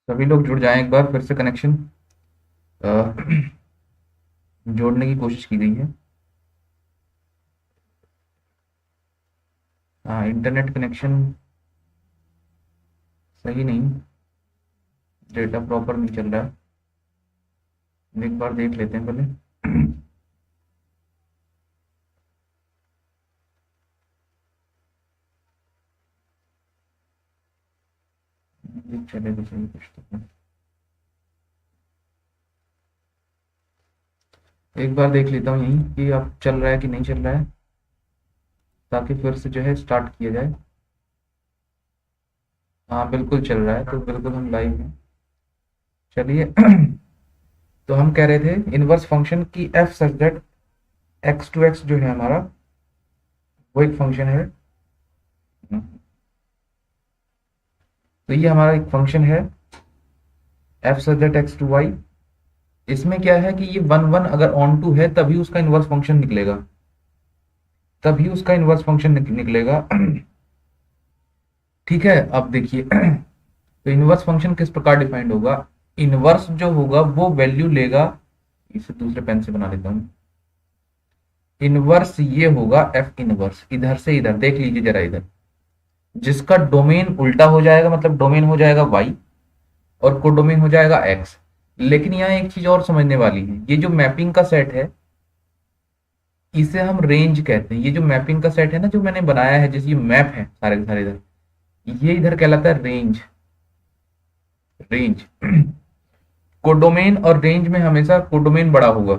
सभी लोग जुड़ जाएं एक बार फिर से कनेक्शन जोड़ने की कोशिश की गई है। हाँ, इंटरनेट कनेक्शन सही नहीं, डेटा प्रॉपर नहीं चल रहा है। एक बार देख लेते हैं पहले। ये चले तो सही कुछ तो। एक बार देख लेता हूँ यहीं कि अब चल रहा है कि नहीं चल रहा है, ताकि फिर से जो है स्टार्ट किया जाए। हाँ बिल्कुल चल रहा है, तो बिल्कुल हम लाइव हैं। चलिए। तो हम कह रहे थे इनवर्स फंक्शन की f such that x to x जो है हमारा, वो एक फंक्शन है। तो ये हमारा एक फंक्शन है f such that x to y. इसमें क्या है कि ये वन वन अगर ऑन टू है तभी उसका इनवर्स फंक्शन निकलेगा, तभी उसका इनवर्स फंक्शन निकलेगा। ठीक है, अब देखिए। तो इनवर्स फंक्शन किस प्रकार डिफाइंड होगा? इनवर्स जो होगा वो वैल्यू लेगा, इसे दूसरे पेन से बना लेता हूं। इनवर्स ये होगा एफ इनवर्स, इधर से इधर देख लीजिए जरा, इधर जिसका डोमेन उल्टा हो जाएगा, मतलब डोमेन हो जाएगा वाई और कोडोमेन हो जाएगा एक्स। लेकिन यहाँ एक चीज और समझने वाली है, ये जो मैपिंग का सेट है इसे हम रेंज कहते हैं। ये जो मैपिंग का सेट है ना, जो मैंने बनाया है, जैसे ये मैप है सारे के सारे इधर, ये इधर कहलाता है रेंज। रेंज। कोडोमेन और रेंज में हमेशा कोडोमेन बड़ा होगा,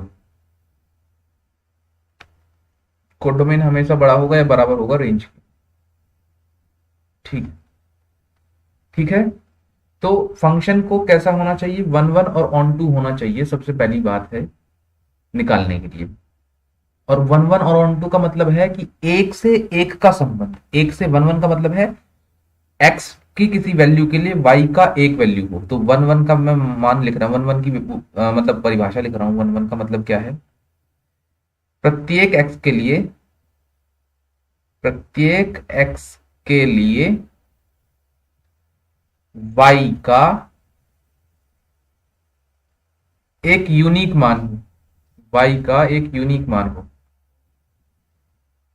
कोडोमेन हमेशा बड़ा होगा या बराबर होगा रेंज के। ठीक, ठीक है। तो फंक्शन को कैसा होना चाहिए? वन वन और ऑन टू होना चाहिए, सबसे पहली बात है निकालने के लिए। और वन वन और ऑन टू का मतलब है कि एक से एक का संबंध, एक से वन वन का मतलब है एक्स की किसी वैल्यू के लिए वाई का एक वैल्यू हो। तो वन वन का मैं मान लिख रहा हूं, वन वन की मतलब परिभाषा लिख रहा हूं। वन वन का मतलब क्या है? प्रत्येक एक्स के लिए, प्रत्येक एक्स के लिए वाई का एक यूनिक मान हो, वाई का एक यूनिक मान हो,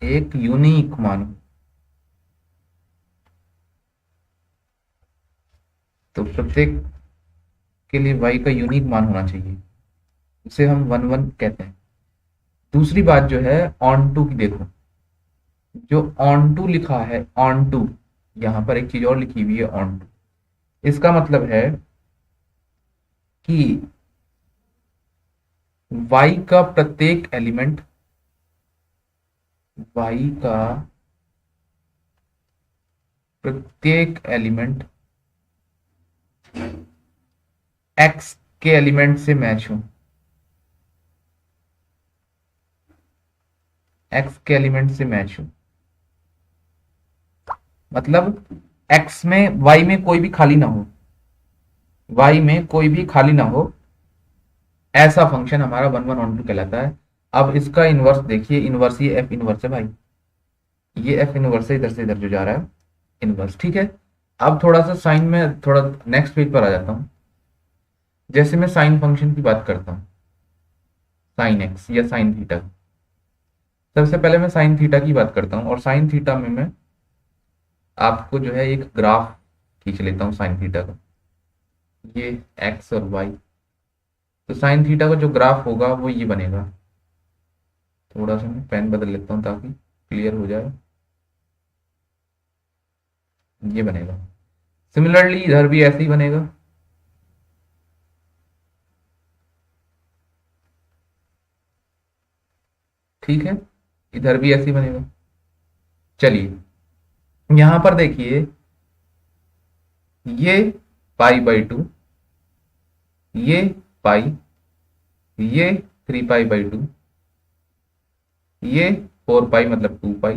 एक यूनिक मान हो। तो प्रत्येक के लिए वाई का यूनिक मान होना चाहिए, उसे हम वन वन कहते हैं। दूसरी बात जो है ऑन टू की, देखो जो ऑन टू लिखा है, ऑन टू, यहां पर एक चीज और लिखी हुई है ऑन टू। इसका मतलब है कि वाई का प्रत्येक एलिमेंट, वाई का प्रत्येक एलिमेंट एक्स के एलिमेंट से मैच हो, एक्स के एलिमेंट से मैच हो। मतलब एक्स में, वाई में कोई भी खाली ना हो, वाई में कोई भी खाली ना हो, ऐसा फंक्शन हमारा वन वन ऑन टू कहलाता है। अब इसका इनवर्स देखिए, इनवर्स ये एफ इनवर्स है भाई, ये एफ इनवर्स है, इधर से इधर जो जा रहा है इनवर्स। ठीक है। अब थोड़ा सा साइन में, थोड़ा नेक्स्ट पेज पर आ जाता हूं। जैसे मैं साइन फंक्शन की बात करता हूं, साइन एक्स या साइन थीटा, सबसे पहले मैं साइन थीटा की बात करता हूं। और साइन थीटा में मैं आपको जो है एक ग्राफ खींच लेता हूं साइन थीटा का, ये एक्स और वाई। तो साइन थीटा का जो ग्राफ होगा वो ये बनेगा। थोड़ा सा मैं पेन बदल लेता हूँ ताकि क्लियर हो जाए। ये बनेगा। सिमिलरली इधर भी ऐसे ही बनेगा। ठीक है, इधर भी ऐसे ही बनेगा। चलिए, यहां पर देखिए, ये पाई बाई टू, ये पाई, ये 3π/2, ये 4π मतलब 2π।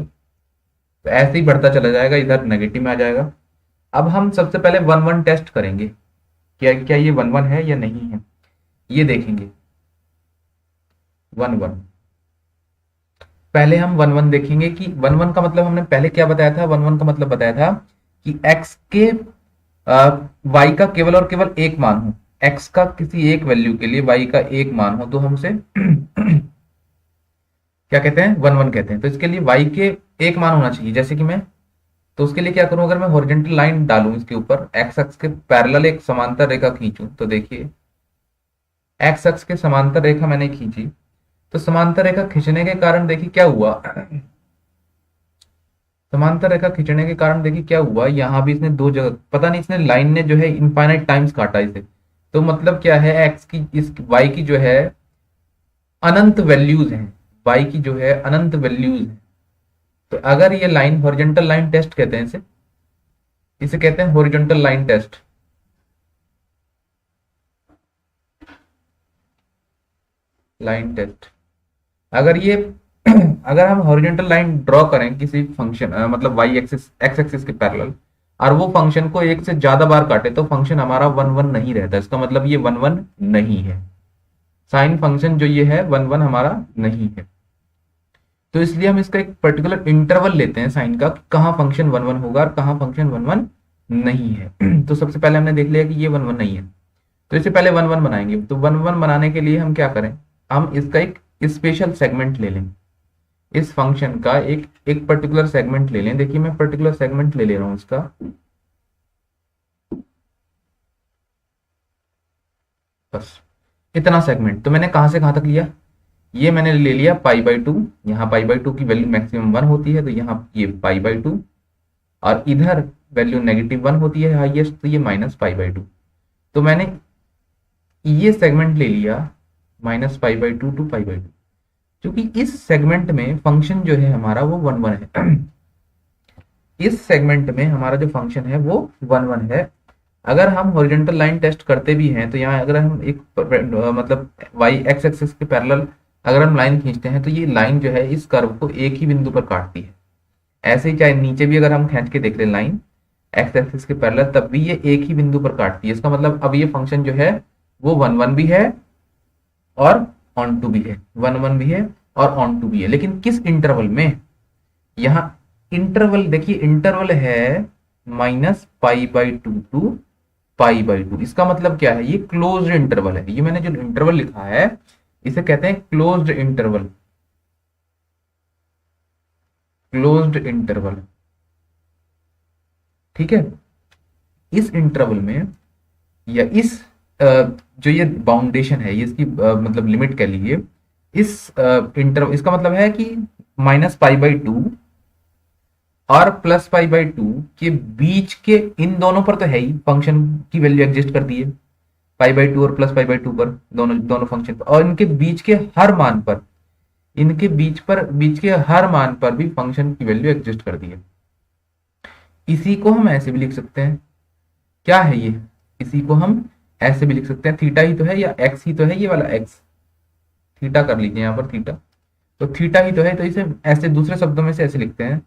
तो ऐसे ही बढ़ता चला जाएगा, इधर नेगेटिव में आ जाएगा। अब हम सबसे पहले 1 1 टेस्ट करेंगे, क्या क्या ये 1 1 है या नहीं है, ये देखेंगे। 1 1 पहले हम 1 1 देखेंगे कि 1 1 का मतलब हमने पहले क्या बताया था। 1 1 का मतलब बताया था कि x के y का केवल और केवल एक मान हो, x का किसी एक वैल्यू के लिए y का एक मान हो तो हमसे क्या कहते हैं, 1 1 कहते हैं। तो इसके लिए y के एक मान होना चाहिए, जैसे कि मैं, तो उसके लिए क्या करूं, अगर मैं हॉरिजॉन्टल लाइन डालूं इसके ऊपर, x अक्ष के पैरेलल एक समांतर रेखा खींचूं, तो देखिए x अक्ष के समांतर रेखा मैंने खींची, तो समांतर रेखा खींचने के कारण देखिए क्या हुआ, समांतर रेखा खींचने के कारण देखिए क्या हुआ, यहाँ भी इसने दो जगह, पता नहीं इसने लाइन ने जो है इनफाइनाइट टाइम्स काटा इसे। तो मतलब क्या है, x की इस y की जो है अनंत वैल्यूज हैं, y की जो है अनंत वैल्यूज है। तो अगर ये लाइन हॉरिजॉन्टल लाइन टेस्ट कहते हैं इसे, इसे कहते हैं horizontal line test. Line test, अगर ये अगर हम हॉरिजॉन्टल लाइन ड्रॉ करें किसी फंक्शन मतलब वाई एक्सिस एक्स एक्सिस के पैरेलल, और वो फंक्शन को एक से ज्यादा बार काटे, तो फंक्शन हमारा 1 1 नहीं रहता। इसका मतलब ये 1 1 नहीं है, साइन फंक्शन जो ये है 1 1 हमारा नहीं है। तो इसलिए हम इसका एक पर्टिकुलर इंटरवल लेते हैं साइन का, कहाँ फंक्शन 1 1 होगा और कहाँ फंक्शन 1 1 नहीं है। तो सबसे पहले हमने देख लिया कि ये 1 1 नहीं है, तो इससे पहले 1 1 बनाएंगे। तो 1 1 बनाने के लिए हम क्या करें, हम इसका एक स्पेशल सेगमेंट ले लें, इस फंक्शन का एक एक पर्टिकुलर सेगमेंट ले लें। देखिए मैं पर्टिकुलर सेगमेंट ले रहा हूं इसका, बस इतना सेगमेंट। तो मैंने कहां से कहां तक लिया, ये मैंने ले लिया π/2, यहाँ π/2 की वैल्यू मैक्सिमम 1 होती है, तो यहाँ ये π/2, और इधर वैल्यू -1 होती है हाईएस्ट, तो ये -π/2। तो मैंने ये सेगमेंट ले लिया -π/2 टू π/2, क्योंकि इस सेगमेंट में फंक्शन जो है हमारा वो 1 1 है। इस सेगमेंट में हमारा जो फंक्शन है वो 1 1 है। अगर हम हॉरिजॉन्टल लाइन टेस्ट करते भी हैं, तो यहाँ अगर हम एक मतलब y एक्स एक्सिस के पैरेलल अगर हम लाइन खींचते हैं, तो ये लाइन जो है इस कर्व को एक ही बिंदु पर काटती है। ऐसे ही चाहे नीचे भी अगर हम खींच के देख लें लाइन एक्स एक्सिस के पैरेलल, तब भी ये एक ही बिंदु पर काटती है। इसका मतलब अब ये फंक्शन जो है वो 1 1 भी है और ऑन टू भी है, 1 1 भी है और ऑन टू भी है। लेकिन किस इंटरवल में, यहाँ इंटरवल देखिए, इंटरवल है -π/2 टू π/2। इसका मतलब क्या है, ये क्लोज्ड इंटरवल है। ये मैंने जो इंटरवल लिखा है इसे कहते हैं क्लोज्ड इंटरवल, क्लोज्ड इंटरवल, ठीक है। इस इंटरवल में या इस जो ये बाउंडेशन है, ये इसकी मतलब लिमिट कह लीजिए, इस इंटरवल, इसका मतलब है कि -π/2 और +π/2 के बीच के इन दोनों पर तो है ही, फंक्शन की वैल्यू एग्जिस्ट करती है π/2 और +π/2 पर, दोनों दोनों फंक्शन पर, और इनके बीच के हर मान पर, इनके बीच के हर मान पर भी फंक्शन की वैल्यू एग्जिस्ट करती है। इसी को हम ऐसे भी लिख सकते हैं, क्या है ये, इसी को हम ऐसे भी लिख सकते हैं, थीटा ही तो है या एक्स ही तो है, ये वाला एक्स, थीटा कर लीजिए यहाँ पर थीटा, तो थीटा ही तो है, तो इसे ऐसे दूसरे शब्दों में से ऐसे लिखते हैं।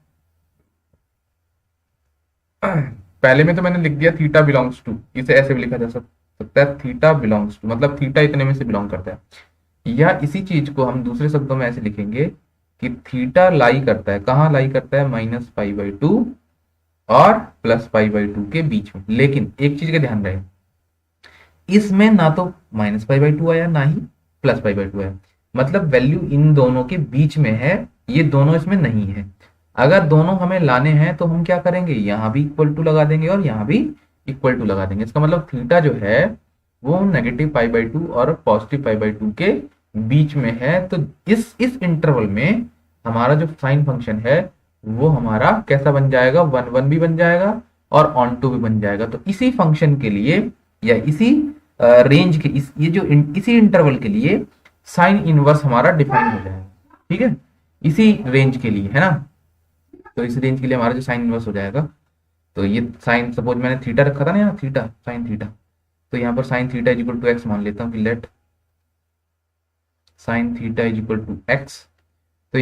पहले में तो मैंने लिख दिया थीटा बिलोंग्स टू, इसे ऐसे भी लिखा जा सकता है थीटा बिलोंग्स टू, मतलब थीटा इतने में से बिलोंग करता है। या इसी चीज को हम दूसरे शब्दों में ऐसे लिखेंगे कि थीटा लाई करता है, कहाँ लाई करता है, -π/2 और +π/2 के बीच में। लेकिन एक चीज का ध्यान रहे, इसमें ना तो -π/2 आया ना ही +π/2 आया, मतलब वैल्यू इन दोनों के बीच में है, ये दोनों इसमें नहीं है। अगर दोनों हमें लाने हैं तो हम क्या करेंगे, यहां भी इक्वल टू लगा देंगे और यहां भी इक्वल टू लगा देंगे। इसका मतलब थीटा जो है वो -π/2 और +π/2 के बीच में है। तो इस इंटरवल में हमारा जो साइन फंक्शन है वो हमारा कैसा बन जाएगा, 1 1 भी बन जाएगा और ऑन टू भी बन जाएगा। तो इसी फंक्शन के लिए या इसी रेंज के इसी इंटरवल के लिए साइन इनवर्स हमारा डिफाइन हो जाएगा, ठीक है, इसी रेंज के लिए, है ना। तो इस रेंज के लिए हमारा जो साइन इनवर्स हो जाएगा, तो ये साइन, सपोज मैंने थीटा रखा था ना यहाँ, थीटा साइन थीटा, तो यहाँ पर sine theta equal to x मान लेता हूँ कि let sine theta is equal to x, तो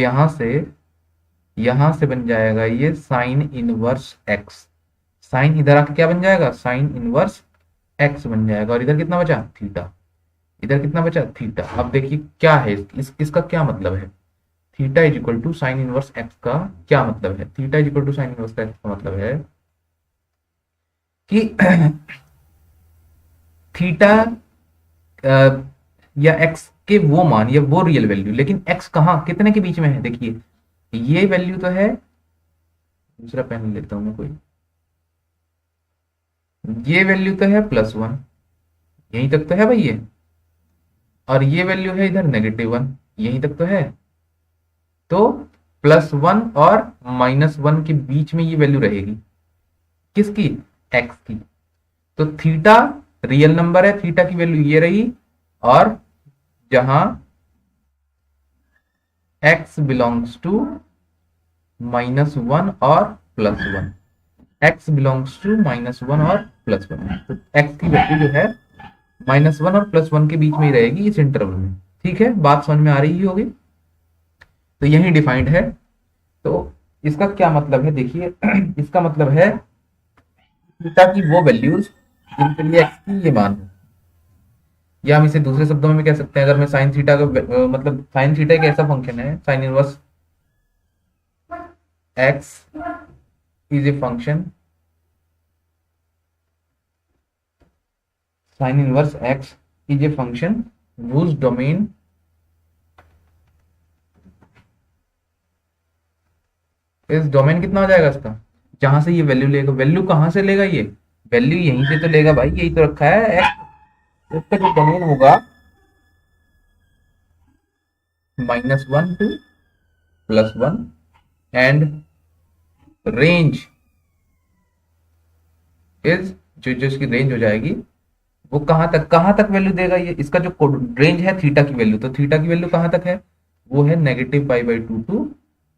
यहां से बन जाएगा ये साइन इनवर्स एक्स। साइन इधर आके क्या बन जाएगा, साइन इनवर्स एक्स बन जाएगा, और इधर कितना बचा, थीटा। इधर कितना बचा, थीटा। अब देखिए क्या है इसका क्या मतलब है, theta is equal to sine inverse x का क्या मतलब है, theta is equal to sine inverse x का मतलब है कि थीटा या एक्स के वो मान या वो रियल वैल्यू, लेकिन एक्स कहाँ कितने के बीच में है, देखिए ये वैल्यू तो है, दूसरा पेन लेता हूं मैं कोई, ये वैल्यू तो है +1, यहीं तक तो है भाई ये, और ये वैल्यू है इधर -1, यहीं तक तो है। तो +1 और -1 के बीच में ये वैल्यू रहेगी, किसकी, एक्स की। तो थीटा रियल नंबर है, थीटा की वैल्यू ये रही, और जहां x बिलोंग्स टू -1 और +1, x बिलोंग्स टू -1 और +1, तो x की वैल्यू जो है -1 और +1 के बीच में ही रहेगी इस इंटरवल में। ठीक है, बात समझ में आ रही होगी। तो यही डिफाइंड है। तो इसका क्या मतलब है, देखिए इसका मतलब है थीटा की वो वैल्यूज जिनके लिए x की ये मान है, या हम इसे दूसरे शब्दों में कह सकते हैं, अगर मैं साइन थीटा का मतलब साइन थीटा एक ऐसा फंक्शन है, sign inverse x is a function, sign inverse x is a function whose domain इस डोमेन कितना हो जाएगा इसका, जहां से ये वैल्यू लेगा, वैल्यू कहां से लेगा, ये वैल्यू यहीं से तो लेगा भाई, यही तो रखा है x, इसका जो डोमेन होगा -1 to +1, एंड रेंज इज जो इसकी रेंज हो जाएगी वो कहां तक वैल्यू देगा, ये इसका जो रेंज है थीटा की वैल्यू, तो थीटा की वैल्यू कहां तक है, वो है -π/2 टू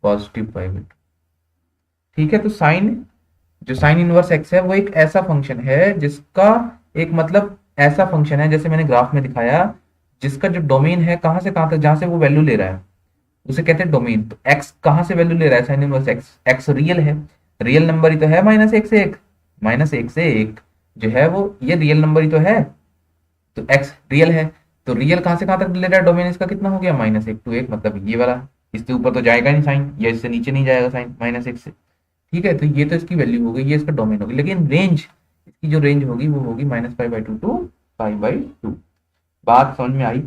+π/2। ठीक है, तो जो साइन इनवर्स एक्स है वो एक ऐसा फंक्शन है जिसका एक मतलब ऐसा फंक्शन है, जैसे मैंने ग्राफ में दिखाया, जिसका जो डोमेन है कहां से कहां तक, जहां से वो वैल्यू ले रहा है उसे कहते हैं डोमेन। तो एक्स कहां से वैल्यू ले रहा है, sign inverse x, x real है, रियल नंबर ही तो है -1 से 1, -1 से 1 जो है वो ये रियल नंबर ही तो है, तो एक्स रियल है। तो रियल कहां से कहां तक ले रहा है, डोमेन इसका कितना हो गया, -1 to 1, मतलब ये वाला, इससे ऊपर तो जाएगा नहीं साइन, या इससे नीचे नहीं जाएगा साइन -1 से। ठीक है, तो ये तो इसकी वैल्यू हो गई, ये इसका डोमेन होगी, लेकिन रेंज, इसकी जो रेंज होगी वो होगी -π/2 टू π/2। बात समझ में आई।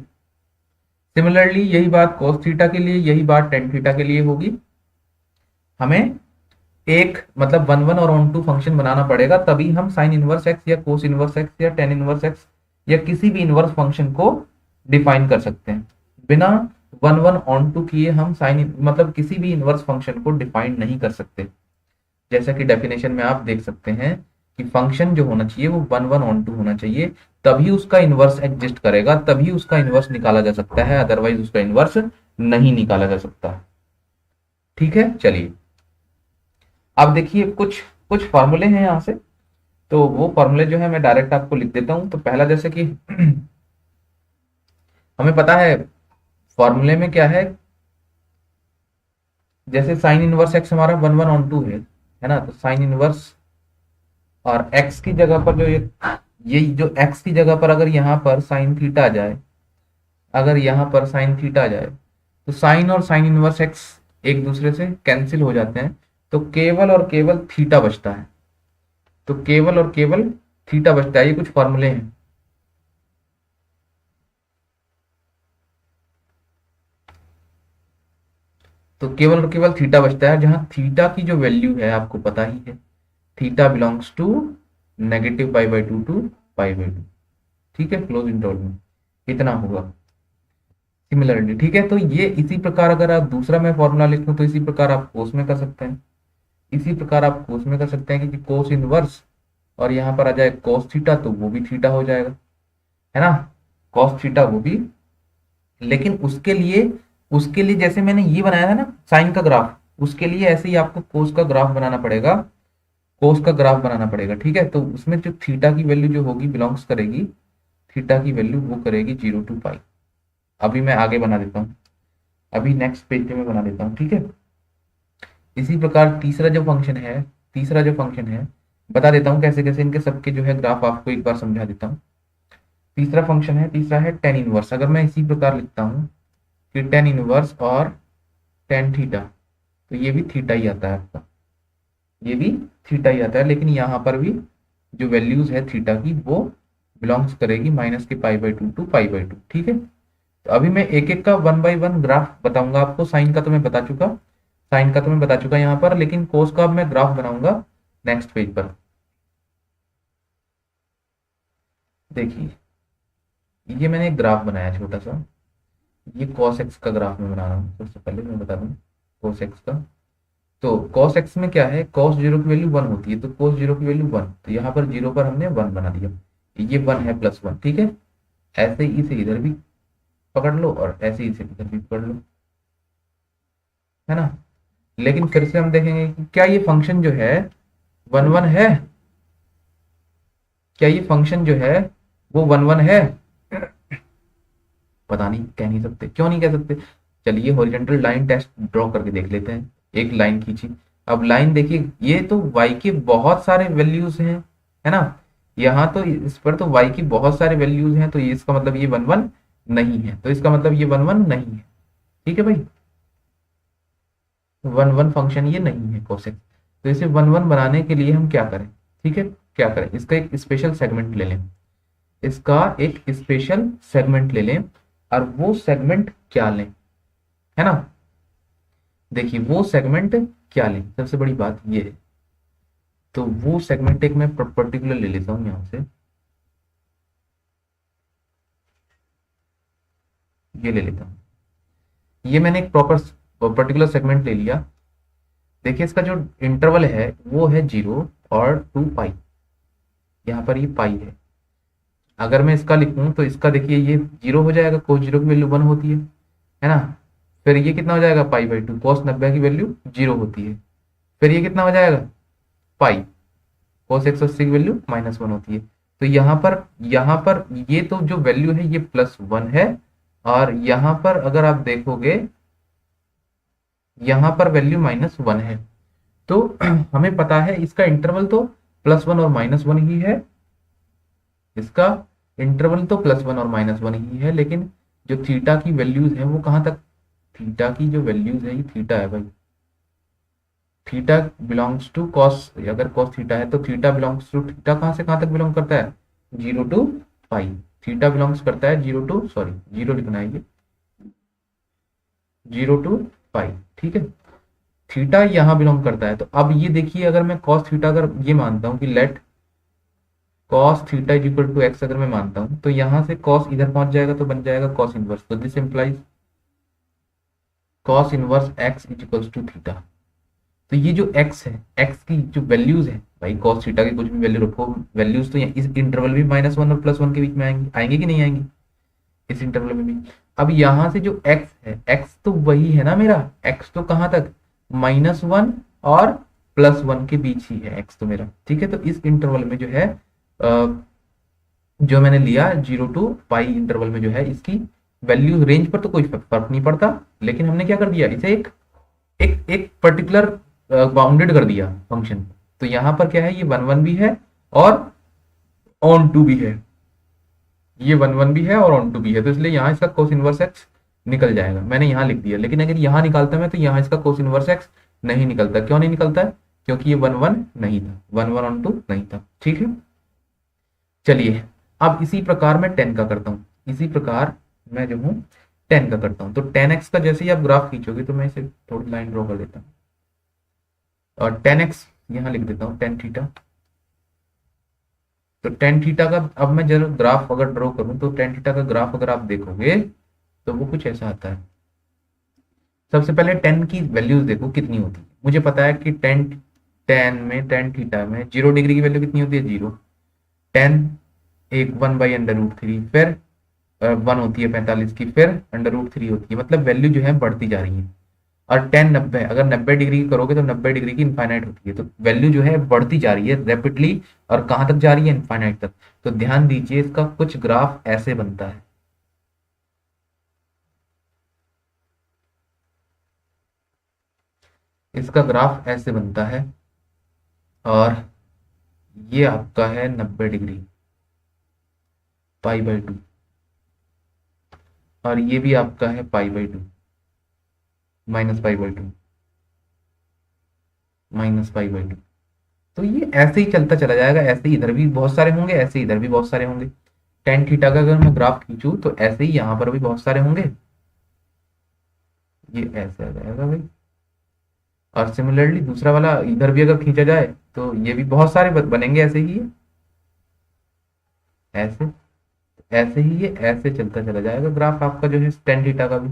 सिमिलरली यही बात cos थीटा के लिए, यही बात tan थीटा के लिए होगी। हमें एक मतलब 1 और 1 फंक्शन बनाना पड़ेगा, तभी हम साइन इनवर्स एक्स या कोस इनवर्स एक्स या टेन इनवर्स एक्स या किसी भी इनवर्स फंक्शन को डिफाइन कर सकते हैं। बिना 1 ऑन टू किए हम साइन मतलब किसी भी इनवर्स फंक्शन को डिफाइन नहीं कर सकते। जैसा कि डेफिनेशन में आप देख सकते हैं कि फंक्शन जो होना चाहिए वो 1 ऑन टू होना चाहिए, तभी उसका इनवर्स एग्जिस्ट करेगा, तभी उसका इनवर्स निकाला जा सकता है, अदरवाइज उसका इनवर्स नहीं निकाला जा सकता। ठीक है, चलिए अब देखिए कुछ कुछ फॉर्मूले हैं यहाँ से, तो वो फॉर्मूले जो है मैं डायरेक्ट आपको लिख देता हूं। तो पहला, जैसे कि हमें पता है फॉर्मूले में क्या है, जैसे साइन इनवर्स एक्स हमारा 1 ऑन टू है ना, तो साइन इनवर्स और एक्स की जगह पर जो ये जो एक्स की जगह पर अगर यहाँ पर साइन थीटा आ जाए, अगर यहाँ पर साइन थीटा आ जाए, तो साइन और साइन इनवर्स एक्स एक दूसरे से कैंसिल हो जाते हैं, तो केवल और केवल थीटा बचता है, तो केवल और केवल थीटा बचता है। ये कुछ फॉर्मूले हैं। तो केवल और केवल थीटा बचता है, जहां थीटा की जो वैल्यू है आपको पता ही है, थीटा बिलोंग्स टू -π/2 टू π/2। ठीक है, क्लोज इंटरवल में इतना होगा सिमिलरली। ठीक है, तो ये इसी प्रकार अगर आप दूसरा मैं फॉर्मूला लिखूं तो इसी प्रकार आप कोस में कर सकते हैं, इसी प्रकार आप कोस में कर सकते हैं कि कोस इनवर्स और यहाँ पर आ जाए कोस थीटा, तो वो भी थीटा हो जाएगा, है ना, कोस थीटा वो भी। लेकिन उसके लिए जैसे मैंने ये बनाया था ना साइन का ग्राफ, उसके लिए ऐसे ही आपको कोस का ग्राफ बनाना पड़ेगा, कोस का ग्राफ बनाना पड़ेगा। ठीक है, तो उसमें जो थीटा की वैल्यू जो होगी बिलोंग्स करेगी, थीटा की वैल्यू वो करेगी 0 to π। अभी मैं आगे बना देता हूँ, अभी नेक्स्ट पेज पे मैं बना देता हूँ, ठीक है। इसी प्रकार तीसरा जो फंक्शन है बता देता हूँ कैसे कैसे इनके सबके जो है ग्राफ आपको एक बार समझा देता हूँ। तीसरा है टेन इनवर्स। अगर मैं इसी प्रकार लिखता हूँ कि टेन इनवर्स और टेन थीटा, तो ये भी थीटा ही आता है आपका, ये भी थीटा ही आता है, लेकिन यहाँ पर भी जो वैल्यूज है थीटा की वो बिलोंग्स करेगी माइनस के pi by two to pi by two, ठीक है। तो अभी मैं एक एक का वन बाई वन ग्राफ बताऊंगा आपको। साइन का तो मैं बता चुका यहाँ पर, लेकिन कोस का अब मैं ग्राफ बनाऊंगा नेक्स्ट पेज पर। देखिए ये मैंने एक ग्राफ बनाया छोटा सा, ये cos x का ग्राफ में बना रहा हूँ। सबसे पहले मैं बता दूं cos x का, तो cos x में क्या है, cos जीरो की वैल्यू वन होती है, तो cos जीरो की वैल्यू वन, तो यहाँ पर जीरो पर हमने वन बना दिया, ये वन है प्लस वन, ठीक है। ऐसे ही इसे इधर भी पकड़ लो और ऐसे ही इसे इधर भी पकड़ लो, है ना। लेकिन फिर से हम देखेंगे कि क्या ये फंक्शन जो है वन वन है, क्या ये फंक्शन जो है वो वन वन है। पता नहीं, कह नहीं सकते, क्यों नहीं कह सकते। चलिए हॉरिजॉन्टल लाइन टेस्ट ड्रॉ करके देख लेते हैं। एक लाइन खींची, अब लाइन देखिए, ये तो y के बहुत सारे वैल्यूज हैं, है ना। यहाँ तो इस पर तो y की बहुत सारे वैल्यूज हैं, तो ये इसका मतलब ये वन वन नहीं है, तो इसका मतलब ये वन वन नहीं है, ठीक है भाई। वन वन फंक्शन ये नहीं है कोसेक। तो इसे वन वन बनाने के लिए हम क्या करें, ठीक है, क्या करें, इसका एक स्पेशल सेगमेंट ले लें, इसका एक स्पेशल सेगमेंट ले लें। और वो सेगमेंट क्या लें, है ना। देखिए वो सेगमेंट क्या लें, सबसे बड़ी बात ये है। तो वो सेगमेंट एक मैं पर्टिकुलर ले लेता हूं यहां से, ये ले लेता हूं। ये मैंने एक प्रॉपर पर्टिकुलर सेगमेंट ले लिया। देखिए इसका जो इंटरवल है वो है जीरो और टू पाई, यहाँ पर ये पाई है। अगर मैं इसका लिखूं तो इसका देखिए ये जीरो हो जाएगा, कोस जीरो की वैल्यू वन होती है ना। फिर ये कितना हो जाएगा पाई बाई टू, कोस 90 की वैल्यू जीरो होती है। फिर ये कितना हो जाएगा पाई, कोस 180 की वैल्यू माइनस वन होती है। तो यहाँ पर ये तो जो वैल्यू है ये प्लस वन है, और यहाँ पर अगर आप देखोगे यहाँ पर वैल्यू माइनस वन है। तो हमें पता है इसका इंटरवल तो प्लस वन और माइनस वन ही है, इसका इंटरवल तो प्लस वन और माइनस वन ही है। लेकिन जो थीटा की वैल्यूज है वो कहां तक, थीटा की जो वैल्यूज है ये थीटा है भाई, थीटा बिलोंग्स टू कॉस, अगर कॉस थीटा है तो थीटा बिलोंग्स टू, थीटा कहां से कहां तक बिलोंग करता है, zero to pi. Theta belongs करता है जीरो टू, सॉरी जीरो लिखना है ये, जीरो टू पाई, ठीक है। थीटा यहां बिलोंग करता है। तो अब ये देखिए, अगर मैं कॉस थीटा अगर ये मानता हूं कि let cos theta is equal to x, अगर मैं मानता हूं तो यहां से कॉस इधर पहुंच जाएगा तो बन जाएगा कॉस इनवर्स। तो this implies cos inverse x is equal to theta. तो ये जो एक्स है, एक्स की जो वैल्यूज है भाई, कॉस थीटा की कुछ भी वैल्यू रखो, वैल्यूज तो इस इंटरवल भी माइनस वन और प्लस वन के बीच में आएंगी, आएंगे कि नहीं आएंगी, इस इंटरवल में भी। अब यहाँ से जो x है, x तो वही है ना मेरा, x तो कहां तक, माइनस वन और प्लस वन के बीच ही है x तो मेरा, ठीक है। तो इस इंटरवल में जो है जो मैंने लिया जीरो टू पाई इंटरवल में जो है, इसकी वैल्यू रेंज पर तो कोई फर्क नहीं पड़ता, लेकिन हमने क्या कर दिया, इसे एक एक एक पर्टिकुलर बाउंडेड कर दिया फंक्शन। तो यहाँ पर क्या है, ये वन वन भी है और ऑन टू भी है, ये वन वन भी है और ऑन टू भी है, तो इसलिए यहाँ इसका कोस इनवर्स एक्स निकल जाएगा, मैंने यहाँ लिख दिया। लेकिन अगर यहाँ निकालता मैं तो यहाँ इसका कोस इनवर्स एक्स नहीं निकलता। क्यों नहीं निकलता है, क्योंकि ये वन वन नहीं था, वन वन ऑन टू नहीं था, ठीक है। चलिए अब इसी प्रकार मैं टेन का करता हूँ, इसी प्रकार मैं जो हूँ टेन का करता हूँ। तो टेन एक्स का जैसे ही आप ग्राफ खींचोगे, तो मैं इसे थोड़ी लाइन ड्रॉ कर देता हूँ और टेन एक्स यहाँ लिख देता हूँ, टेन थीटा। तो टेन थीटा का अब मैं जरा ग्राफ अगर ड्रॉ करूं, तो टेन थीटा का ग्राफ अगर आप देखोगे तो वो कुछ ऐसा आता है। सबसे पहले टेन की वैल्यूज देखो कितनी होती है। मुझे पता है कि टेन टेन थीटा में जीरो डिग्री की वैल्यू कितनी होती है, जीरो। टेन एक one by under root three, फिर वन होती है 45 की, फिर अंडर रूट थ्री होती है, मतलब वैल्यू जो है बढ़ती जा रही है। और टेन नब्बे, अगर 90 डिग्री की करोगे तो 90 डिग्री की इनफाइनाइट होती है, तो वैल्यू जो है बढ़ती जा रही है रैपिडली। और कहां तक जा रही है, इनफाइनाइट तक। तो ध्यान दीजिए इसका कुछ ग्राफ ऐसे बनता है, इसका ग्राफ ऐसे बनता है, और ये आपका है 90 डिग्री, π/2, और ये भी आपका है π/2, -π/2, -π/2। तो ये ऐसे ही चलता चला जाएगा, ऐसे ही इधर भी बहुत सारे होंगे, ऐसे ही इधर भी बहुत सारे होंगे। टेन थीटा का अगर मैं ग्राफ खींचूं तो ऐसे ही यहाँ पर भी बहुत सारे होंगे, ये ऐसे आ जाएगा भाई। और सिमिलरली दूसरा वाला इधर भी अगर खींचा जाए तो ये भी बहुत सारे बनेंगे ऐसे ही, ये ऐसे, ऐसे ही ये ऐसे चलता चला जाएगा ग्राफ आपका जो है टेन थीटा का भी।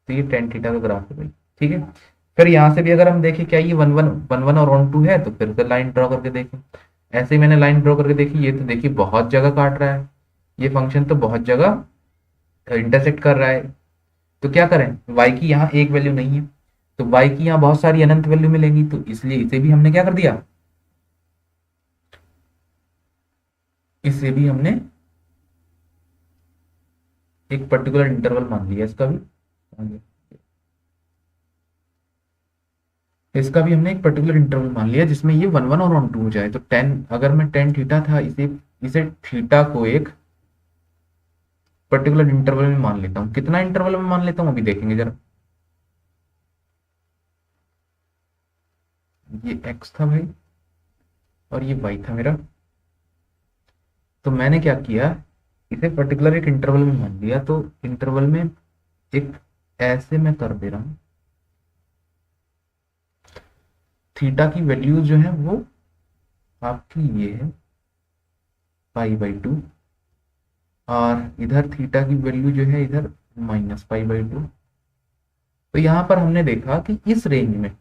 तो ये टेन थीटा का ग्राफ है भाई, ठीक है। फिर यहाँ से भी अगर हम देखें क्या ये वन वन और ऑन टू है, तो फिर से लाइन ड्रॉ करके देखें। ऐसे ही मैंने लाइन ड्रॉ करके देखी, ये तो देखिए बहुत जगह काट रहा है, ये फंक्शन तो बहुत जगह इंटरसेक्ट कर रहा है। तो क्या करें, y की यहाँ एक वैल्यू नहीं है, तो y की यहाँ बहुत सारी अनंत वैल्यू मिलेंगी, तो इसलिए इसे भी हमने क्या कर दिया, इसे भी हमने एक पर्टिकुलर इंटरवल मान लिया, इसका भी हमने एक पर्टिकुलर इंटरवल मान लिया जिसमें ये वन वन और ऑन टू हो जाए। तो टेन, अगर मैं टेन थीटा था, इसे इसे थीटा को एक पर्टिकुलर इंटरवल में मान लेता हूं। कितना इंटरवल में मान लेता हूं अभी देखेंगे जरा। ये x था भाई, और ये y था मेरा। तो मैंने क्या किया, इसे पर्टिकुलर एक इंटरवल में मान लिया। तो इंटरवल में एक ऐसे मैं कर दे रहा हूं, थीटा की वैल्यूज जो है वो आपकी ये है π/2, और इधर थीटा की वैल्यू जो है इधर -π/2। तो यहां पर हमने देखा कि इस रेंज में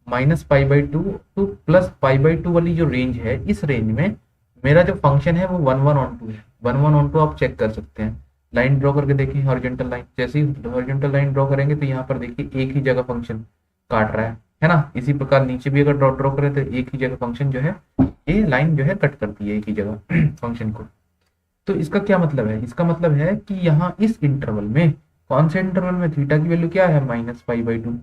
-π/2 टू +π/2 वाली जो रेंज है, इस रेंज में मेरा जो फंक्शन है वो 1 1 ऑन 2 है। 1 1 ऑन 2 आप चेक कर सकते हैं, लाइन ड्रॉ करके देखिए, हॉरिजॉन्टल लाइन। जैसे ही हॉरिजॉन्टल लाइन ड्रॉ करेंगे तो यहाँ पर देखिए एक ही जगह फंक्शन काट रहा है ना। इसी प्रकार नीचे भी अगर ड्रॉ करें तो एक ही जगह फंक्शन जो है, ये लाइन जो है कट करती है एक ही जगह फंक्शन को। तो इसका क्या मतलब है, इसका मतलब है कि यहाँ इस इंटरवल में, कौन से इंटरवल में, थीटा की वैल्यू क्या है -π/2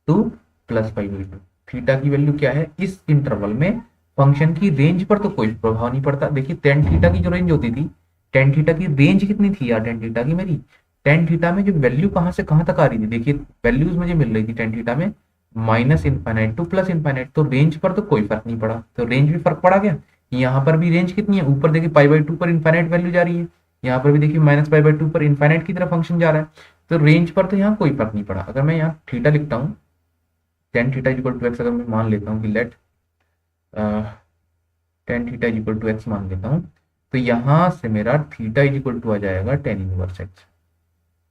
टू +π/2। थीटा की वैल्यू क्या है इस इंटरवल में, फंक्शन की रेंज पर तो कोई प्रभाव नहीं पड़ता। देखिए टेन थीटा की जो रेंज होती थी, टेन थीटा की रेंज कितनी थी यार, टेन थीटा की मेरी, टेन थीटा में जो वैल्यू कहां से कहां तक आ रही थी, देखिए वैल्यूज मुझे मिल रही थी टेन थीटा में -∞ टू +∞। तो रेंज पर तो कोई फर्क नहीं पड़ा, तो रेंज भी फर्क पड़ा क्या। यहाँ पर भी रेंज कितनी है, ऊपर देखिए π/2 पर इनफाइनाइट वैल्यू जा रही है, यहाँ पर भी देखिए -π/2 पर इनफाइनाइट की तरफ फंक्शन जा रहा है। तो रेंज पर तो यहाँ कोई फर्क नहीं पड़ा। अगर मैं यहाँ थीटा लिखता हूँ, tan theta equal to x, अगर मैं मान लेता हूँ कि let tan theta equal to x मान लेता हूँ, तो यहाँ से मेरा थीटा इक्वल टू आ जाएगा tan inverse x,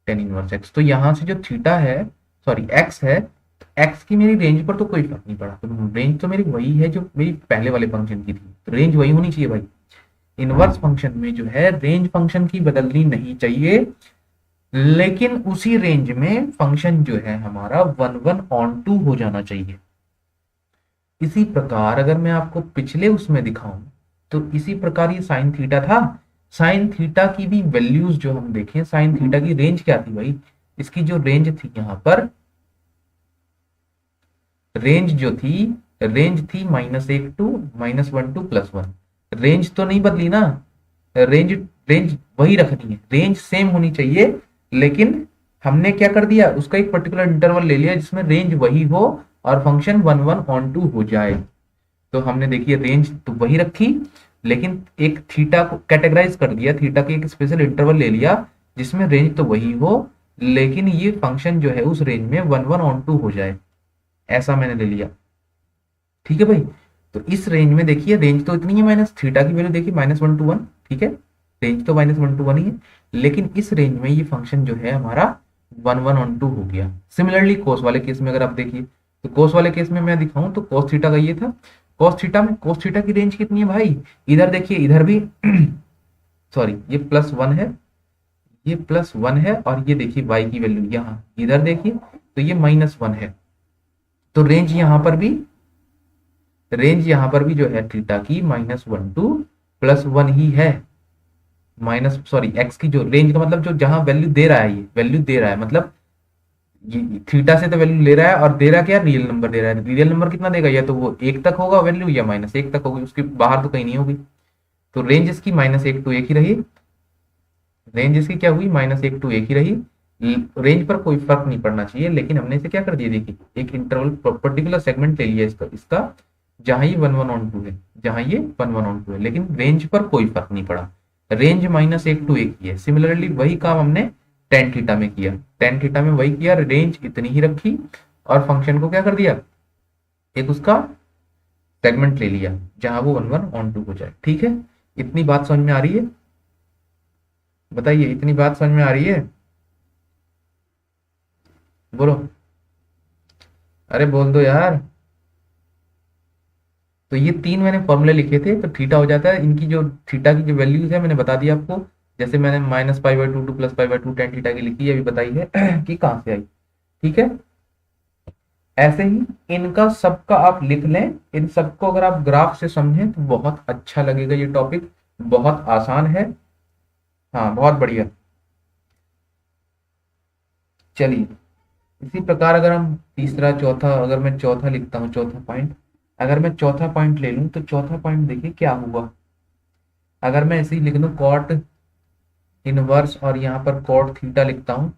tan inverse x. तो यहाँ से जो थीटा है, सॉरी एक्स है, एक्स की मेरी रेंज पर तो कोई फर्क नहीं पड़ा। तो रेंज तो मेरी वही है जो मेरी पहले वाले फंक्शन की थी, तो रेंज वही होनी चाहिए भाई। इनवर्स फंक्शन में जो है रेंज फंक्शन की बदलनी नहीं चाहिए, लेकिन उसी रेंज में फंक्शन जो है हमारा 1 1 ऑन 2 हो जाना चाहिए। इसी प्रकार अगर मैं आपको पिछले उसमें दिखाऊं, तो इसी प्रकार ये साइन थीटा था, साइन थीटा की भी वैल्यूज जो हम देखें, साइन थीटा की रेंज क्या थी भाई, इसकी जो रेंज थी यहाँ पर, रेंज जो थी, रेंज थी -1 टू -1 टू +1। रेंज तो नहीं बदली ना, रेंज रेंज वही रखनी है, रेंज सेम होनी चाहिए, लेकिन हमने क्या कर दिया, उसका एक पर्टिकुलर इंटरवल ले लिया जिसमें रेंज वही हो और फंक्शन 1 1 ऑन 2 हो जाए। तो हमने देखिए रेंज तो वही रखी, लेकिन एक थीटा को कैटेगराइज कर दिया, थीटा के एक स्पेशल इंटरवल ले लिया जिसमें रेंज तो वही हो, लेकिन ये फंक्शन जो है उस रेंज में 1 1 ऑन 2 हो जाए, ऐसा मैंने ले लिया। ठीक है भाई। तो इस रेंज में देखिए रेंज तो इतनी है, माइनस थीटा की वैल्यू देखिए -1 to 1, ठीक है, रेंज तो -1 to 1 ही है, लेकिन इस रेंज में ये फंक्शन जो है हमारा 1 1 ऑन 2 हो गया। सिमिलरली कोस वाले केस में अगर आप देखिए, तो कोस वाले केस में मैं दिखाऊं तो कोस थीटा का ये था, कोस थीटा में, कोस थीटा की रेंज कितनी है भाई, इधर देखिए, इधर भी सॉरी ये +1 है, ये +1 है, और ये देखिए y की वैल्यू यहाँ इधर देखिए तो ये -1 है। तो रेंज यहाँ पर भी जो है थीटा की -1 to +1 ही है। एक्स की जो रेंज का मतलब जो जहां वैल्यू दे रहा है, ये वैल्यू दे रहा है, मतलब ये थीटा से तो वैल्यू ले रहा है और दे रहा क्या, रियल नंबर दे रहा है। रियल नंबर कितना देगा, या तो वो 1 तक होगा वैल्यू या -1 तक होगी, उसके बाहर तो कहीं नहीं होगी। तो रेंज इसकी -1 to 1 ही रही। रेंज इसकी क्या हुई, -1 to 1 ही रही। रेंज पर कोई फर्क नहीं पड़ना चाहिए, लेकिन हमने इसे क्या कर दिया, देखिए एक इंटरवल पर्टिकुलर सेगमेंट ले लिया इसका जहां ये 1 1 ऑन 2 है, जहां ये 1 1 ऑन 2 है, लेकिन रेंज पर कोई फर्क नहीं पड़ा। रेंज -1 to 1 ही है। सिमिलरली वही काम हमने टेन थीटा में किया, टेन थीटा में वही किया, रेंज इतनी ही रखी और फंक्शन को क्या कर दिया, एक उसका सेगमेंट ले लिया जहां वो 1 1 ऑन 2 हो जाए। ठीक है, इतनी बात समझ में आ रही है, बताइए इतनी बात समझ में आ रही है, बोलो, अरे बोल दो यार। तो ये तीन मैंने फॉर्मूले लिखे थे, तो थीटा हो जाता है, इनकी जो थीटा की जो वैल्यूज है मैंने बता दिया आपको, जैसे मैंने -π/2 to +π/2 टेन थीटा की लिखी है, अभी बताई है कि कहां से आई। ठीक है, ऐसे ही इनका सबका आप लिख लें, इन सबको अगर आप ग्राफ से समझें तो बहुत अच्छा लगेगा। ये टॉपिक बहुत आसान है, हाँ बहुत बढ़िया। चलिए, इसी प्रकार अगर हम तीसरा चौथा, अगर मैं चौथा लिखता हूँ, चौथा पॉइंट, अगर मैं चौथा पॉइंट ले लूं तो चौथा पॉइंट देखिए क्या हुआ। अगर मैं ऐसे ही लिख दूं कॉट इनवर्स और यहाँ पर कॉट थीटा लिखता हूँ,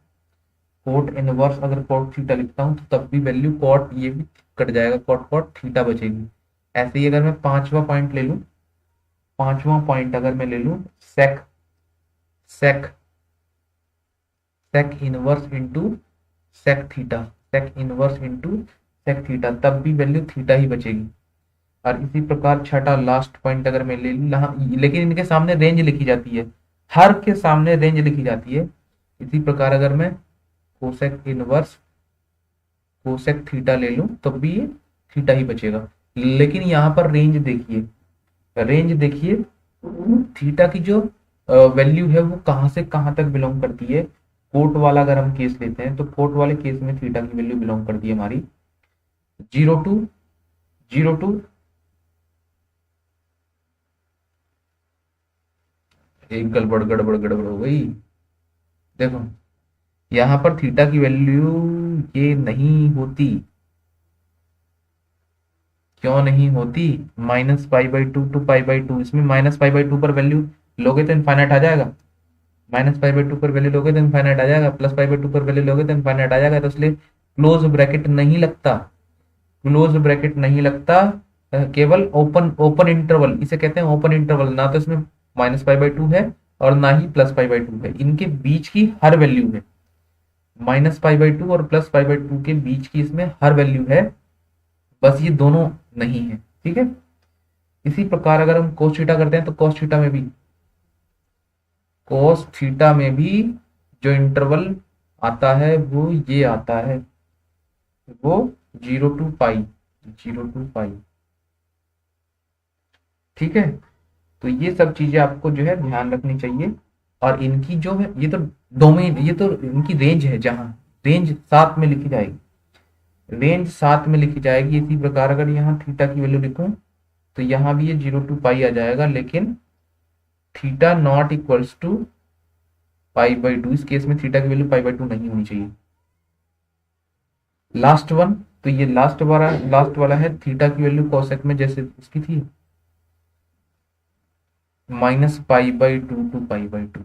कॉट इनवर्स अगर कॉट थीटा लिखता हूँ तो तब भी वैल्यू कॉट ये भी कट जाएगा, कॉट कॉट थीटा बचेगी। ऐसे ही अगर मैं पांचवा पॉइंट ले लूं, पांचवा पॉइंट अगर मैं ले लूं sec sec sec inverse into sec theta, sec inverse into sec theta, तब भी वैल्यू थीटा ही बचेगी। और इसी प्रकार छठा लास्ट पॉइंट अगर मैं ले लूं, लेकिन इनके सामने रेंज लिखी जाती है, हर के सामने रेंज लिखी जाती है। इसी प्रकार अगर मैं कोसेक इनवर्स कोसेक थीटा ले लूं तब भी ये थीटा ही बचेगा। लेकिन यहाँ पर रेंज देखिए, रेंज देखिए, थीटा की जो वैल्यू है वो कहां से कहां तक बिलोंग करती है। कोट वाला अगर हम केस लेते हैं तो कोट वाले केस में थीटा की वैल्यू बिलोंग करती है हमारी 0 to एक गड़बड़ गड़बड़ गड़बड़ हो गई। देखो यहां पर थीटा की वैल्यू ये नहीं होती, क्यों नहीं होती, -π/2 to π/2, इसमें -π/2 पर वैल्यू लोगे तो इनफाइनाइट आ जाएगा, -π/2 पर वैल्यू लोगे तो इनफाइनाइट आ जाएगा, +π/2 पर वैल्यू लोगे तो इनफाइनाइट आ जाएगा, तो इसलिए क्लोज ब्रैकेट नहीं लगता, क्लोज ब्रैकेट नहीं लगता, केवल ओपन ओपन इंटरवल, इसे कहते हैं ओपन इंटरवल। ना तो इसमें -π/2 है और ना ही +π/2 है, इनके बीच की हर वैल्यू है, -π/2 और +π/2 के बीच की इसमें हर वैल्यू है, बस ये दोनों नहीं है। ठीक है, इसी प्रकार अगर हम cos थीटा करते हैं तो cos थीटा में भी जो इंटरवल आता है वो ये आता है, वो 0 to π, 0 to π। ठीक है, तो ये सब चीजें आपको जो है ध्यान रखनी चाहिए। और इनकी जो है ये तो डोमेन, ये तो इनकी रेंज है, जहां रेंज साथ में लिखी जाएगी, रेंज साथ में लिखी जाएगी। इसी प्रकार अगर यहाँ थीटा की वैल्यू लिखूं तो यहाँ भी ये 0 to π आ जाएगा, लेकिन थीटा नॉट इक्वल्स टू π/2, इस केस में थीटा की वैल्यू π/2 नहीं होनी चाहिए। लास्ट वन, तो ये लास्ट वाला है, थीटा की वैल्यू कोसेक में जैसे उसकी थी -π/2 to π/2,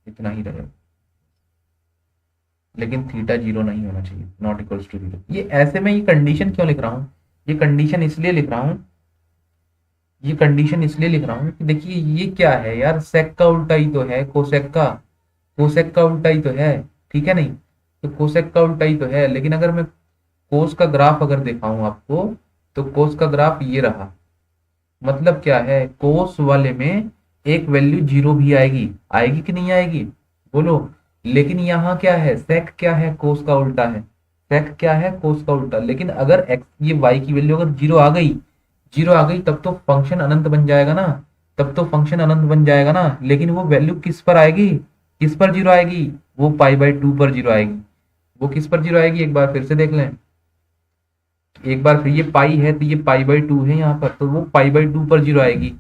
इतना ही रहेगा, लेकिन थीटा 0 नहीं होना चाहिए, नॉट इक्वल्स टू 0। ये ऐसे में ये कंडीशन क्यों लिख रहा हूं, ये कंडीशन इसलिए लिख रहा हूं, ये कंडीशन इसलिए लिख रहा हूं कि देखिए ये क्या है यार, सेक का उल्टा ही तो है कोसेक का, कोसेक का उल्टा ही तो है, ठीक है नहीं, तो कोसेक का उल्टा ही तो है। लेकिन अगर मैं कोस का ग्राफ अगर दिखाऊं आपको, तो कोस का ग्राफ ये रहा, मतलब क्या है, कोस वाले में एक वैल्यू 0 भी आएगी, आएगी कि नहीं आएगी, बोलो। लेकिन यहाँ क्या है, सेक क्या है, कोस का उल्टा है, सेक क्या है, कोस का उल्टा। लेकिन अगर एक्स ये वाई की वैल्यू अगर 0 आ गई, 0 आ गई, तब तो फंक्शन अनंत बन जाएगा ना, तब तो फंक्शन अनंत बन जाएगा ना। लेकिन वो वैल्यू किस पर आएगी, किस पर 0 आएगी, वो π/2 पर 0 आएगी। वो किस पर 0 आएगी, एक बार फिर से देख लें, एक बार फिर, ये पाई है तो ये π/2 है यहाँ पर, तो वो π/2 पर 0 आएगी।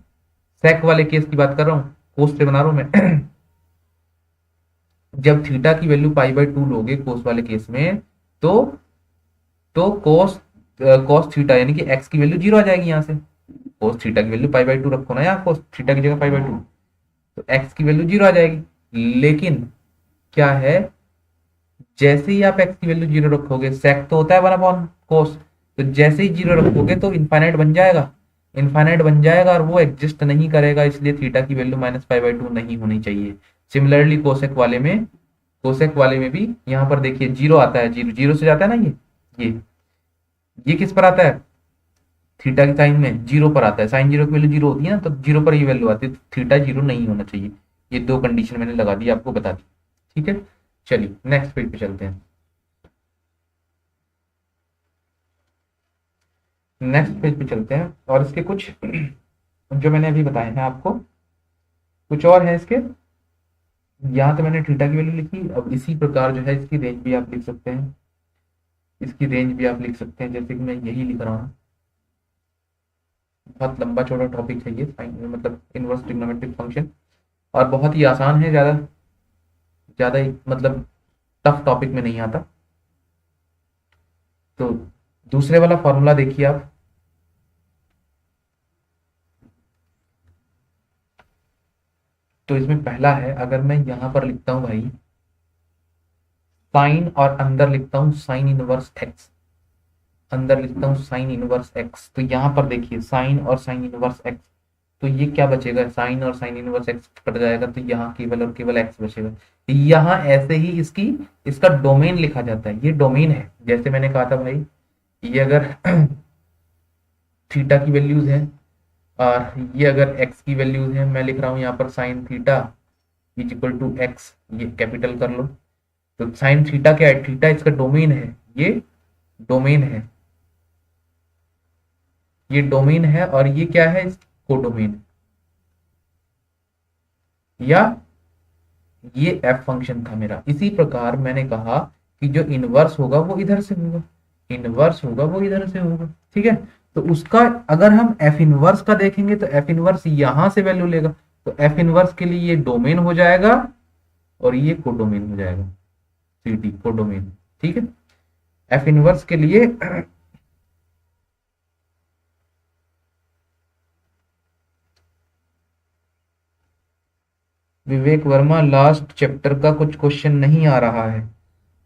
सेक वाले केस की बात कर रहा हूँ, कोस से बना रहा हूं मैं जब थीटा की वैल्यू π/2 लोगे कोस वाले केस में, तो कोस कॉस थीटा यानी कि एक्स की वैल्यू जीरो आ जाएगी यहाँ से। कोस थीटा की वैल्यू पाई बाई टू रखो ना, यहाँ कोस थीटा की जगह पाई बाई टू, तो एक्स की वैल्यू जीरो आ जाएगी। लेकिन क्या है, जैसे ही आप एक्स की वैल्यू जीरो रखोगे, सेक तो होता है वन अपॉन कोस, तो जैसे ही जीरो रखोगे तो इनफाइनाइट बन जाएगा, इनफाइनाइट बन जाएगा और वो एग्जिस्ट नहीं करेगा, इसलिए थीटा की value minus pi by to नहीं होनी चाहिए। सिमिलरली कोसेक वाले में भी यहाँ पर देखिए जीरो आता है, जीरो जीरो से जाता है ना, ये किस पर आता है, थीटा की साइन में जीरो पर आता है, साइन जीरो की वैल्यू जीरो होती है ना, तो जीरो पर ये वैल्यू आती है, तो थीटा जीरो नहीं होना चाहिए। ये दो कंडीशन मैंने लगा दी, आपको बता दी। ठीक है, चलिए नेक्स्ट पेज पे चलते हैं। नेक्स्ट पेज पे चलते हैं और इसके कुछ जो मैंने अभी बताए हैं आपको, कुछ और है इसके। यहाँ तो मैंने थीटा की वैल्यू लिखी, अब इसी प्रकार जो है इसकी रेंज भी आप लिख सकते हैं, इसकी रेंज भी आप लिख सकते हैं, जैसे कि मैं यही लिख रहा हूँ। बहुत लंबा चौड़ा टॉपिक है ये, मतलब इनवर्स ट्रिग्नोमेट्रिक फंक्शन, और बहुत ही आसान है, ज़्यादा ज़्यादा मतलब टफ टॉपिक में नहीं आता। तो दूसरे वाला फॉर्मूला देखिए आप, तो इसमें पहला है, अगर मैं यहां पर लिखता हूं भाई साइन और अंदर लिखता हूं साइन इनवर्स एक्स, अंदर लिखता हूं साइन इनवर्स एक्स, तो यहां पर देखिए साइन और साइन इनवर्स एक्स, तो ये क्या बचेगा, साइन और साइन इनवर्स एक्स कट जाएगा, तो यहाँ केवल और केवल एक्स बचेगा। यहाँ ऐसे ही इसका डोमेन लिखा जाता है, ये डोमेन है, जैसे मैंने कहा था भाई, ये अगर थीटा की वैल्यूज है और ये अगर एक्स की वैल्यूज है, मैं लिख रहा हूँ यहाँ पर sine theta is equal to x, ये कैपिटल कर लो। तो साइन थीटा क्या है, थीटा इसका डोमेन है, ये डोमेन है, ये डोमेन है, और ये क्या है, कोडोमेन, या ये एफ फंक्शन था मेरा। इसी प्रकार मैंने कहा कि जो इनवर्स होगा वो इधर से होगा, इनवर्स होगा वो इधर से होगा। ठीक है, तो उसका अगर हम एफ इनवर्स का देखेंगे तो एफ इनवर्स यहां से वैल्यू लेगा, तो एफ इनवर्स के लिए ये डोमेन हो जाएगा और ये कोडोमेन हो जाएगा, सीटी कोडोमेन। ठीक है, एफ इनवर्स के लिए विवेक वर्मा लास्ट चैप्टर का कुछ क्वेश्चन नहीं आ रहा है।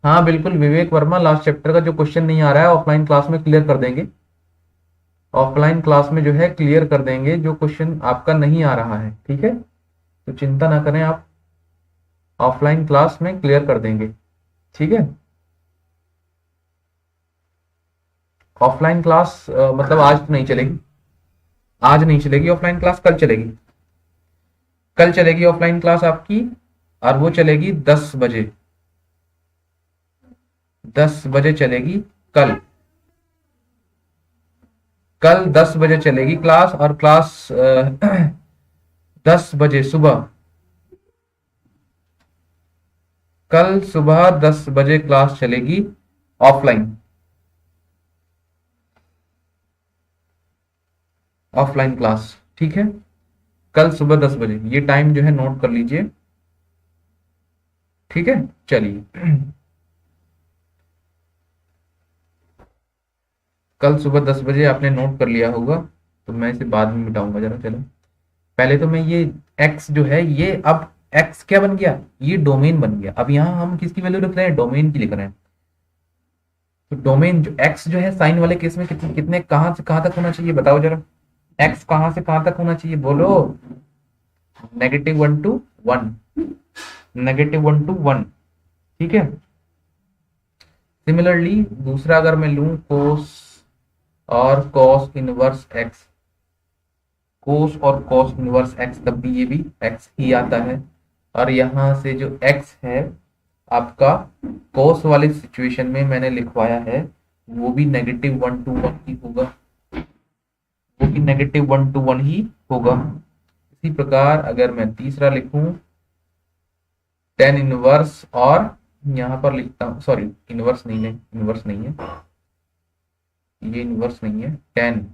हाँ बिल्कुल विवेक वर्मा, लास्ट चैप्टर का जो क्वेश्चन नहीं आ रहा है ऑफलाइन क्लास में क्लियर कर देंगे, ऑफलाइन क्लास में जो है क्लियर कर देंगे जो क्वेश्चन आपका नहीं आ रहा है। ठीक है, तो चिंता ना करें आप, ऑफलाइन क्लास में क्लियर कर देंगे। ठीक है, ऑफलाइन क्लास मतलब आज तो नहीं चलेगी, आज नहीं चलेगी ऑफलाइन क्लास, कल चलेगी, कल चलेगी ऑफलाइन क्लास आपकी, और वो चलेगी 10 बजे, 10 बजे चलेगी कल, कल 10 बजे चलेगी क्लास, और क्लास 10 बजे सुबह, कल सुबह 10 बजे क्लास चलेगी ऑफलाइन, ऑफलाइन क्लास। ठीक है, कल सुबह 10 बजे, ये टाइम जो है नोट कर लीजिए। ठीक है, चलिए कल सुबह 10 बजे आपने नोट कर लिया होगा, तो मैं इसे बाद में मिटाऊंगा जरा। चलो पहले तो मैं ये x जो है, ये अब x क्या बन गया, ये डोमेन बन गया। अब यहाँ हम किसकी वैल्यू लिख रहे हैं, डोमेन की लिख रहे हैं। तो डोमेन जो x जो है साइन वाले केस में कितने कितने कहां से कहां तक होना चाहिए, बताओ जरा, x कहां से कहां तक होना चाहिए, बोलो, -1 to 1, -1 to 1। ठीक है, सिमिलरली दूसरा अगर मैं लूं कोस और कॉस इनवर्स एक्स, कोस और कॉस इनवर्स एक्स, तब भी ये भी एक्स ही आता है, और यहां से जो एक्स है आपका कोस वाली सिचुएशन में मैंने लिखवाया है, वो भी -1 to 1 ही होगा, वो भी -1 to 1 ही होगा। इसी प्रकार अगर मैं तीसरा लिखूं टेन इनवर्स, और यहां पर लिखता हूं, सॉरी इनवर्स नहीं है, इनवर्स नहीं है, ये इनवर्स नहीं है, टेन,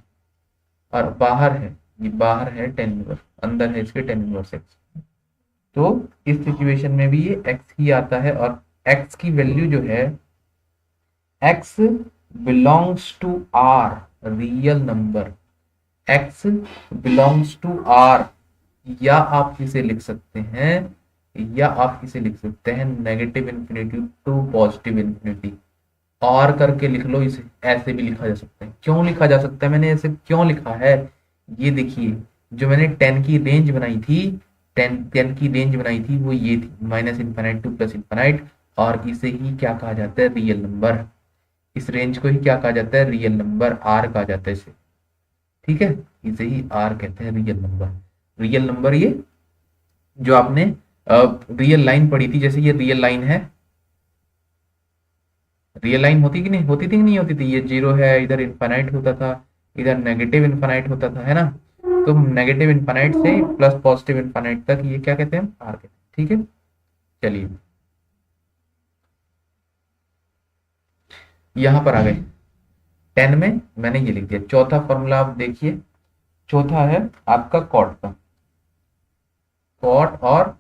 और बाहर है, ये बाहर है टेन इनवर्स, अंदर है इसके टेन इनवर्स एक्स, तो इस सिचुएशन में भी ये एक्स ही आता है, और एक्स की वैल्यू जो है x belongs to R real number, x belongs to R, या आप इसे लिख सकते हैं, या आप इसे लिख सकते हैं negative infinity to positive infinity. और करके लिख लो, इसे ऐसे भी लिखा जा सकता है। क्यों लिखा जा सकता है, मैंने ऐसे क्यों लिखा है, ये देखिए, जो मैंने 10 की रेंज बनाई थी, 10 की रेंज बनाई थी वो ये थी, minus infinite two plus infinite, और इसे ही क्या कहा जाता है, रियल नंबर। इस रेंज को ही क्या कहा जाता है, रियल नंबर, आर कहा जाता है इसे, ठीक है, इसे ही आर कहते हैं, रियल नंबर। रियल नंबर ये जो आपने रियल लाइन पढ़ी थी, जैसे ये रियल लाइन है, रियल लाइन होती कि नहीं होती थी कि नहीं होती थी, ये जीरो है, इधर इन्फाइनाइट होता था, इधर नेगेटिव इन्फाइनाइट होता था, है ना। तो नेगेटिव इन्फाइनाइट से प्लस पॉजिटिव इन्फाइनाइट तक ये क्या कहते हैं, आर कहते हैं, ठीक है। चलिए यहां पर आ गए 10 में, मैंने ये लिख दिया। चौथा फॉर्मूला आप देखिए, चौथा है आपका कॉट का, कॉट और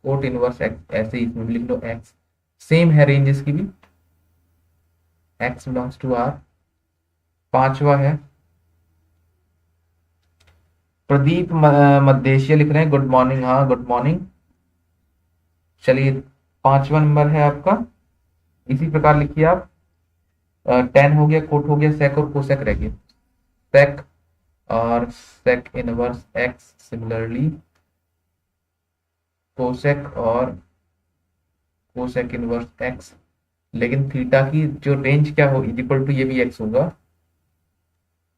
कोट इनवर्स एक्स, ऐसे ही इसमें भी लिख लो एक्स, सेम है रेंज इसकी भी, एक्स बिलोंग्स टू आर। पांचवा है प्रदीप मध्य लिख रहे हैं, गुड मॉर्निंग, हाँ गुड मॉर्निंग। चलिए पांचवा नंबर है आपका, इसी प्रकार लिखिए आप, 10 हो गया, कोट हो गया, सेक और कोसेक रह गया, सेक और sec inverse x, similarly cosec और कोसेक इनवर्स एक्स। लेकिन थीटा की जो रेंज क्या हो, इज इक्वल टू, ये भी एक्स होगा,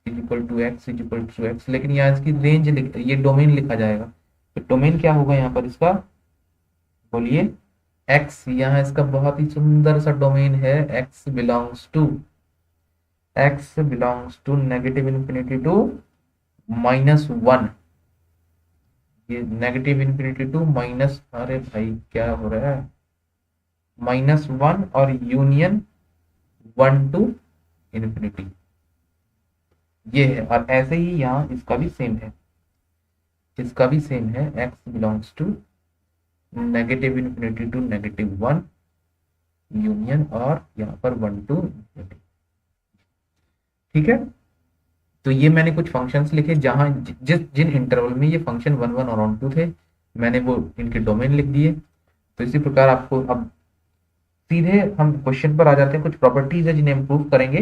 is equal to x, is equal to x, लेकिन यहाँ इसकी रेंज ये डोमेन लिखा जाएगा, तो डोमेन क्या होगा यहाँ पर इसका, बोलिए, एक्स। यहाँ इसका बहुत ही सुंदर सा डोमेन है, x belongs to, x belongs to negative infinity to -1, ये नेगेटिव इन्फिनिटी टू माइनस, अरे भाई क्या हो रहा है, -1 और यूनियन 1 टू इन्फिनिटी, ये है। और ऐसे ही यहाँ इसका भी सेम है, इसका भी सेम है, x belongs to negative infinity to -1 union, और यहाँ पर 1 टू इन्फिनिटी, ठीक है। तो ये मैंने कुछ फंक्शंस लिखे, जहां जिन इंटरवल में ये फंक्शन 1 1 और 1 2 थे, मैंने वो इनके डोमेन लिख दिए। तो इसी प्रकार आपको अब सीधे हम क्वेश्चन पर आ जाते हैं, कुछ प्रॉपर्टीज है जिन्हें इम्प्रूव करेंगे।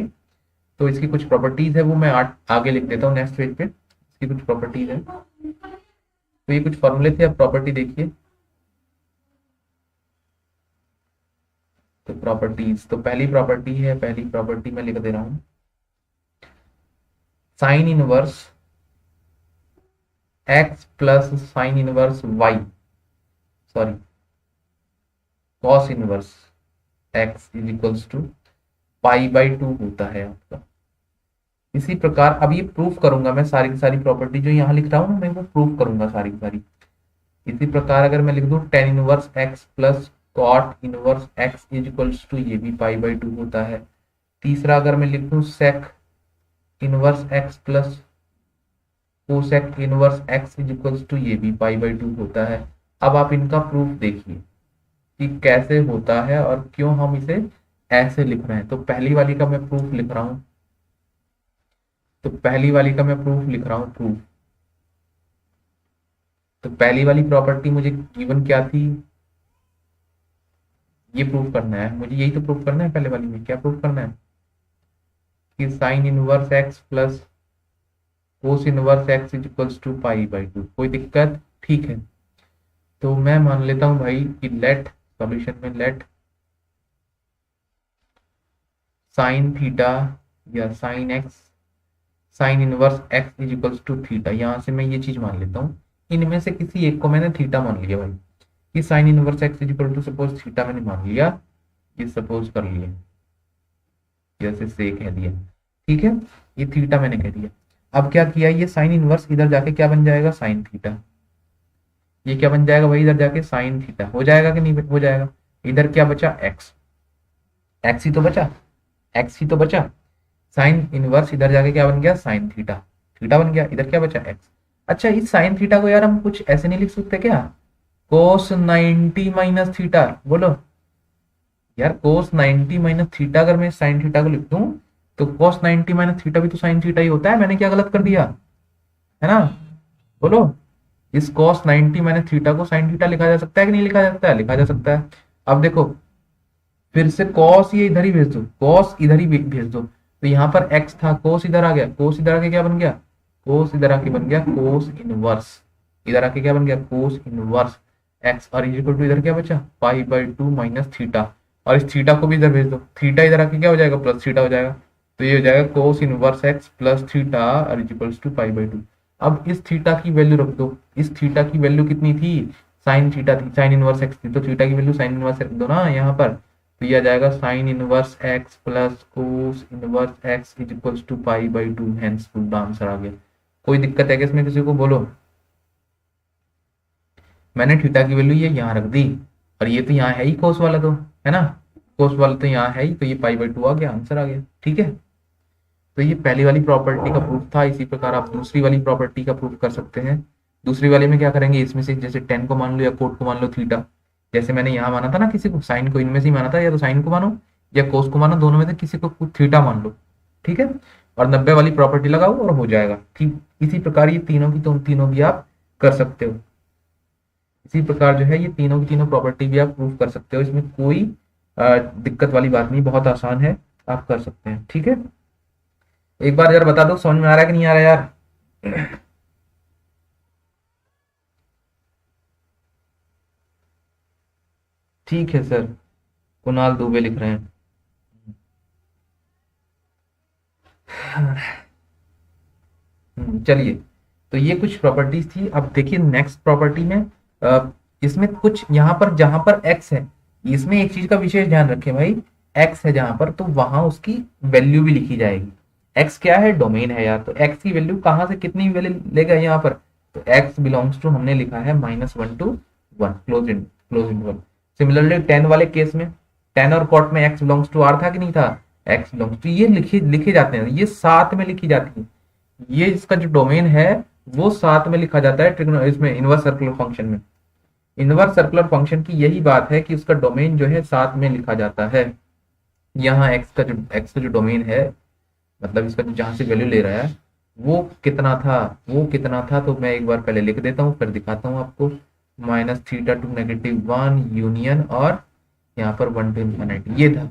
तो इसकी कुछ प्रॉपर्टीज है, वो मैं आगे लिख देता हूँ नेक्स्ट पेज पे, इसकी कुछ प्रॉपर्टीज है। तो ये कुछ फॉर्मूले थे, अब प्रॉपर्टी देखिए। तो प्रॉपर्टीज, तो पहली प्रॉपर्टी है, पहली प्रॉपर्टी मैं लिख दे रहा हूं, sine inverse x plus sine inverse y, sorry cos inverse x is equals to π/2 होता है आपका। इसी प्रकार अब ये प्रूफ करूंगा मैं, सारी की सारी प्रॉपर्टी जो यहाँ लिख रहा हूँ मैं वो प्रूफ करूंगा सारी की सारी। इसी प्रकार अगर मैं लिख दूं tan inverse x plus cot inverse x is equals to, ये भी π/2 होता है। तीसरा अगर मैं लिख दूं sec inverse x plus cosec inverse x is equals to, ये भी π/2 होता है। अब आप इनका प्रूफ देखिए कि कैसे होता है और क्यों हम इसे ऐसे लिख रहे हैं। तो पहली वाली का मैं प्रूफ लिख रहा हूं, तो पहली वाली का मैं प्रूफ लिख रहा हूं, प्रूफ। तो पहली वाली प्रॉपर्टी मुझे गिवन क्या थी, ये प्रूफ करना है मुझे, यही तो प्रूफ करना है। पहले वाली में क्या प्रूफ करना है कि sine inverse x plus cos inverse x is equals to π/2। कोई दिक्कत, ठीक है। तो मैं मान लेता हूं भाई कि लेट सॉल्यूशन में लेट साइन थीटा या sine x sine inverse x is equals to theta, यहां से मैं ये चीज मान लेता हूं, इनमें से किसी एक को मैंने थीटा मान लिया भाई, कि sine inverse x is equal to suppose theta मैंने मान लिया, ये सपोज कर लिया, जैसे से कह दिया, ठीक है, ये थीटा मैंने कह दिया। अब क्या किया, ये साइन इनवर्स इधर जाके क्या बन जाएगा, साइन थीटा, ये क्या बन जाएगा भाई, इधर जाके साइन थीटा हो जाएगा कि नहीं हो जाएगा। इधर क्या बचा, एक्स, एक्स ही तो बचा, एक्स ही तो बचा। साइन इनवर्स इधर जाके क्या बन गया, साइन थीटा, थीटा बन गया, इधर क्या बचा, एक्स। अच्छा इस साइन थीटा को यार हम कुछ ऐसे नहीं लिख सकते क्या, कोस 90 माइनस थीटा, बोलो, यार cos 90 माइनस थीटा अगर मैं साइन थीटा को लिख दूं तो cos 90 माइनस थीटा भी तो साइन थीटा ही होता है। मैंने क्या गलत कर दिया, है ना? बोलो। इस cos 90 माइनस थीटा को साइन थीटा लिखा जा सकता है कि नहीं लिखा जा सकता है? लिखा जा सकता है। अब देखो, फिर से cos ये इधर ही भेज दो, cos इधर ही भेज दो, तो यहाँ पर x था, cos इधर आ गया, cos इधर आके क्या बन गया, cos इधर आके बन गया cos इनवर्स, इधर आके क्या बन गया cos इनवर्स x, और इक्वल टू इधर क्या बचा पाई बाई टू माइनस थीटा, और इस थीटा को भी इधर भेज दो, थीटा इधर आके क्या हो जाएगा प्लस थीटा हो जाएगा, तो ये हो जाएगा cos inverse x plus theta और equals to pi by two. अब इस थीटा की वैल्यू रख दो, इस थीटा की वैल्यू कितनी थी, साइन थीटा थी, साइन इनवर्स एक्स थी, तो थीटा की वैल्यू साइन इनवर्स रख दो ना यहाँ पर, तो ये आ जाएगा sine inverse x plus cos inverse x is equals to pi by two, hence full answer आ गया। कोई दिक्कत है क्या इसमें किसी को, बोलो। मैंने थीटा की वैल्यू ये यहाँ रख दी, और ये तो यहाँ है ही कोस वाला, तो है ना, कोस वाला तो यहाँ है ही, तो ये पाई बाई टू आ गया, आंसर आ गया। ठीक है, तो ये पहली वाली प्रॉपर्टी का प्रूफ था। इसी प्रकार आप दूसरी वाली प्रॉपर्टी का प्रूफ कर सकते हैं। दूसरी वाले में क्या करेंगे, इसमें से जैसे टेन को मान लो या कोट को मान लो थीटा, जैसे मैंने यहाँ माना था ना किसी को, साइन को इनमें से ही माना था, या तो साइन को मानो या कोस को मानो, दोनों में से किसी को थीटा मान लो। ठीक है, और 90 वाली प्रॉपर्टी लगाओ और हो जाएगा। ठीक इसी प्रकार ये तीनों की तो तीनों भी आप कर सकते हो। इसी प्रकार जो है ये तीनों की तीनों प्रॉपर्टी भी आप प्रूफ कर सकते हो, इसमें कोई दिक्कत वाली बात नहीं, बहुत आसान है, आप कर सकते हैं। ठीक है, एक बार यार बता दो समझ में आ रहा है कि नहीं आ रहा है यार? ठीक है सर, कुणाल दुबे लिख रहे हैं। चलिए, तो ये कुछ प्रॉपर्टीज थी। अब देखिए नेक्स्ट प्रॉपर्टी में इसमें कुछ यहाँ पर जहां पर x है, इसमें एक चीज का विशेष ध्यान रखें भाई, x है जहां पर तो वहां उसकी वैल्यू भी लिखी जाएगी। x क्या है, डोमेन है यार, तो x की वैल्यू कहां से कितनी वैल्यू लेगा यहाँ पर, तो x बिलोंग्स टू हमने लिखा है -1 to 1, क्लोज इंटरवल। सिमिलरली 10 वाले केस में 10 और कॉट में x बिलोंग्स टू r था कि नहीं था, x बिलोंग्स टू, ये लिखे लिखे जाते हैं, ये साथ में लिखी जाती है, ये इसका जो डोमेन है वो साथ में लिखा जाता है इसमें इनवर्स सर्कुलर फंक्शन में। इनवर्स सर्कुलर फंक्शन की यही बात है कि उसका डोमेन जो है साथ में लिखा जाता है। यहाँ एक्स का जो डोमेन है, मतलब इसका जो जहां से वैल्यू ले रहा है वो कितना था, वो कितना था, तो मैं एक बार पहले लिख देता हूँ फिर दिखाता हूँ आपको। -θ to -1 यूनियन और यहाँ पर 1 to ∞ ये था।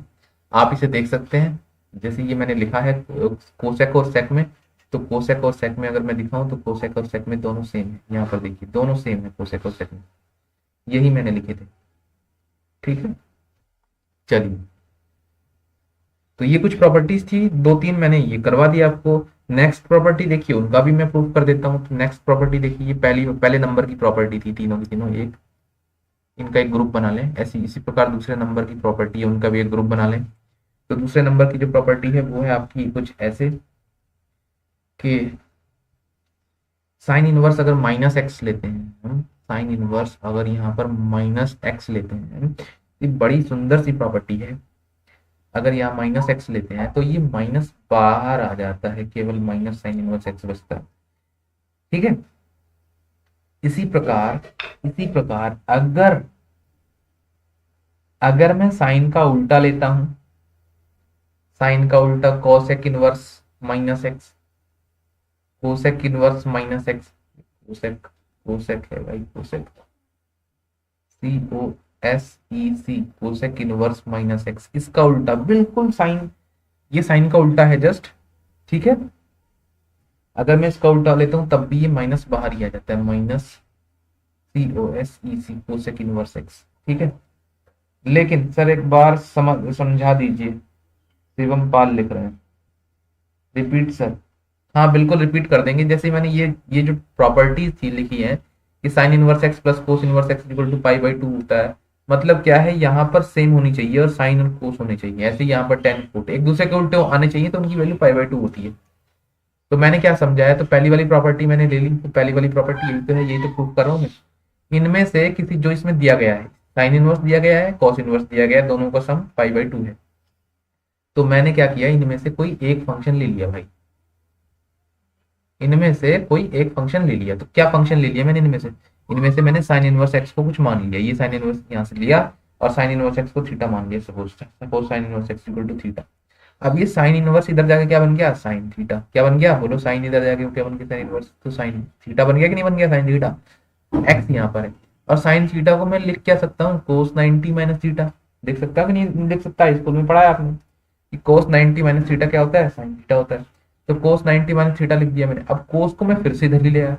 आप इसे देख सकते हैं, जैसे ये मैंने लिखा है कोसेक और सेक में, तो कोसेक और सेक में अगर मैं दिखाऊं तो कोसेक और सेक में दोनों सेम है, यहाँ पर देखिए दोनों सेम है कोसेक और सेक में, यही मैंने लिखे थे। ठीक है, चलिए, तो ये कुछ प्रॉपर्टीज थी, दो तीन मैंने ये करवा दिया आपको। नेक्स्ट प्रॉपर्टी देखिए, उनका भी मैं प्रूफ कर देता हूँ। तो नेक्स्ट प्रॉपर्टी देखिए, ये पहले नंबर की प्रॉपर्टी थी, तीनों की तीनों एक, इनका एक ग्रुप बना लें। ऐसी इसी प्रकार दूसरे नंबर की प्रॉपर्टी है, उनका भी एक ग्रुप बना लें। तो दूसरे नंबर की जो प्रॉपर्टी है वो है आपकी कुछ ऐसे कि साइन इनवर्स अगर -x लेते हैं हम, साइन इनवर्स अगर यहाँ पर -x लेते हैं, ये बड़ी सुंदर सी प्रॉपर्टी है। अगर यहाँ -x लेते हैं तो ये माइनस बाहर आ जाता है, केवल माइनस साइन इनवर्स x बचता है। ठीक है, इसी प्रकार अगर अगर मैं साइन का उल्टा लेता हूं, साइन का उल्टा cosec inverse -x, cosec inverse -x, cosec cosec है भाई, cosec COSEC, cosec inverse -x, इसका उल्टा बिल्कुल साइन, ये साइन का उल्टा है जस्ट। ठीक है, अगर मैं इसका उल्टा लेता हूं तब भी ये माइनस बाहर ही आ जाता है, -COSEC, कोसेक इनवर्स x। ठीक है, लेकिन सर एक बार समझा दीजिए, शिवम पाल लिख रहे हैं, रिपीट सर। हाँ बिल्कुल रिपीट कर देंगे। जैसे मैंने ये जो प्रॉपर्टीज थी लिखी है कि sine inverse x plus cos inverse x equal to pi by two होता है, मतलब क्या है, यहाँ पर सेम होनी चाहिए और साइन और कोस होने चाहिए, ऐसे यहाँ पर टेन फुट एक दूसरे के उल्टे आने चाहिए, तो उनकी वैल्यू पाई बाई टू होती है। तो मैंने क्या समझाया, तो पहली वाली प्रॉपर्टी मैंने ले ली, तो पहली वाली प्रॉपर्टी यही तो है, यही तो प्रूफ कर रहा हूँ मैं। इनमें से किसी जो इसमें दिया गया है, साइन इनवर्स दिया गया है, कॉस इनवर्स दिया गया है, दोनों का सम पाई बाई टू है, तो मैंने क्या किया, इनमें से कोई एक फंक्शन ले लिया भाई, इनमें से कोई एक फंक्शन ले लिया। तो क्या फंक्शन ले लिया मैंने, इनमें से मैंने साइन इनवर्स एक्स को कुछ मान लिया, ये साइन इनवर्स यहाँ से लिया और साइन इनवर्स एक्स को थीटा मान लिया, suppose sine inverse x equal to theta. अब ये साइन इनवर्स इधर जाके क्या बन गया, साइन थीटा। क्या बन गया बोलो, साइन इधर जाके क्या बन गया, साइन इनवर्स, तो साइन थीटा बन गया कि नहीं बन गया, साइन थीटा। एक्स यहाँ पर है और साइन थीटा को मैं लिख क्या सकता हूँ, कोस 90 माइनस थीटा। देख सकता कि नहीं देख सकता, स्कूल में पढ़ा है आपने कि कोस 90 माइनस थीटा क्या होता है, साइन थीटा होता है। तो कोस 90 माइनस थीटा लिख दिया मैंने। अब कोस को मैं फिर से इधर ही ले आया,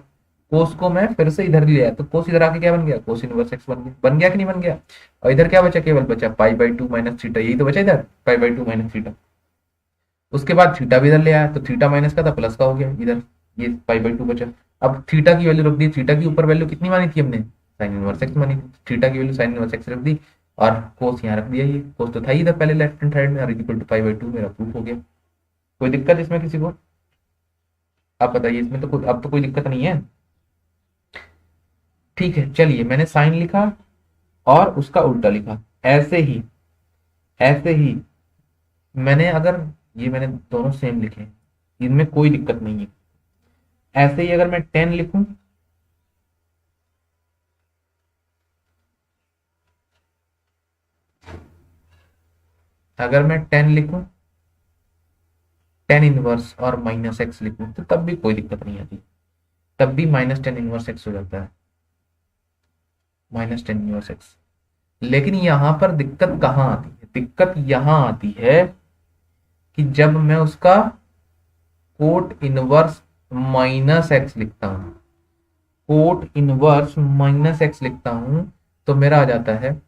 कोस को मैं फिर से इधर ले आया, तो कोस इधर आके क्या बन गया, कोस इनवर्स एक्स बन गया कि नहीं बन गया। और इधर क्या बचा, केवल बचा पाई बाई 2 माइनस थीटा, यही तो बचा इधर, पाई बाई 2 माइनस थीटा। उसके बाद थीटा भी इधर ले आया, तो थीटा माइनस का था प्लस का हो गया इधर, ये पाई बाई 2 बचा। अब थीटा की वैल्यू रख दी, थीटा की ऊपर वैल्यू कितनी मानी थी हमने, साइन इनवर्स एक्स मानी थी, थीटा की वैल्यू साइन इनवर्स एक्स रख दी और कोस यहाँ रख दिया। ये कोस तो था ही इधर पहले लेफ्ट हैंड साइड में, और इक्वल टू पाई बाई 2 मेरा प्रूफ हो गया। कोई दिक्कत इसमें किसी को, आप बताइए, इसमें तो कोई, अब तो कोई दिक्कत नहीं है। ठीक है, चलिए मैंने साइन लिखा और उसका उल्टा लिखा, ऐसे ही मैंने अगर, ये मैंने दोनों सेम लिखे, इनमें कोई दिक्कत नहीं है। ऐसे ही अगर मैं 10 लिखूं, अगर मैं 10 लिखूं, 10 इनवर्स और माइनस एक्स लिखूं, तो तब भी कोई दिक्कत नहीं आती, तब भी माइनस 10 इनवर्स एक्स हो जाता है, माइनस 10 इनवर्स एक्स। लेकिन यहां पर दिक्कत कहाँ आती है, दिक्कत यहां आती है कि जब मैं उसका कोट इनवर्स माइनस एक्स लिखता हूं, कोट इनवर्स माइनस एक्स लिखता हूं, तो मेरा आ जाता है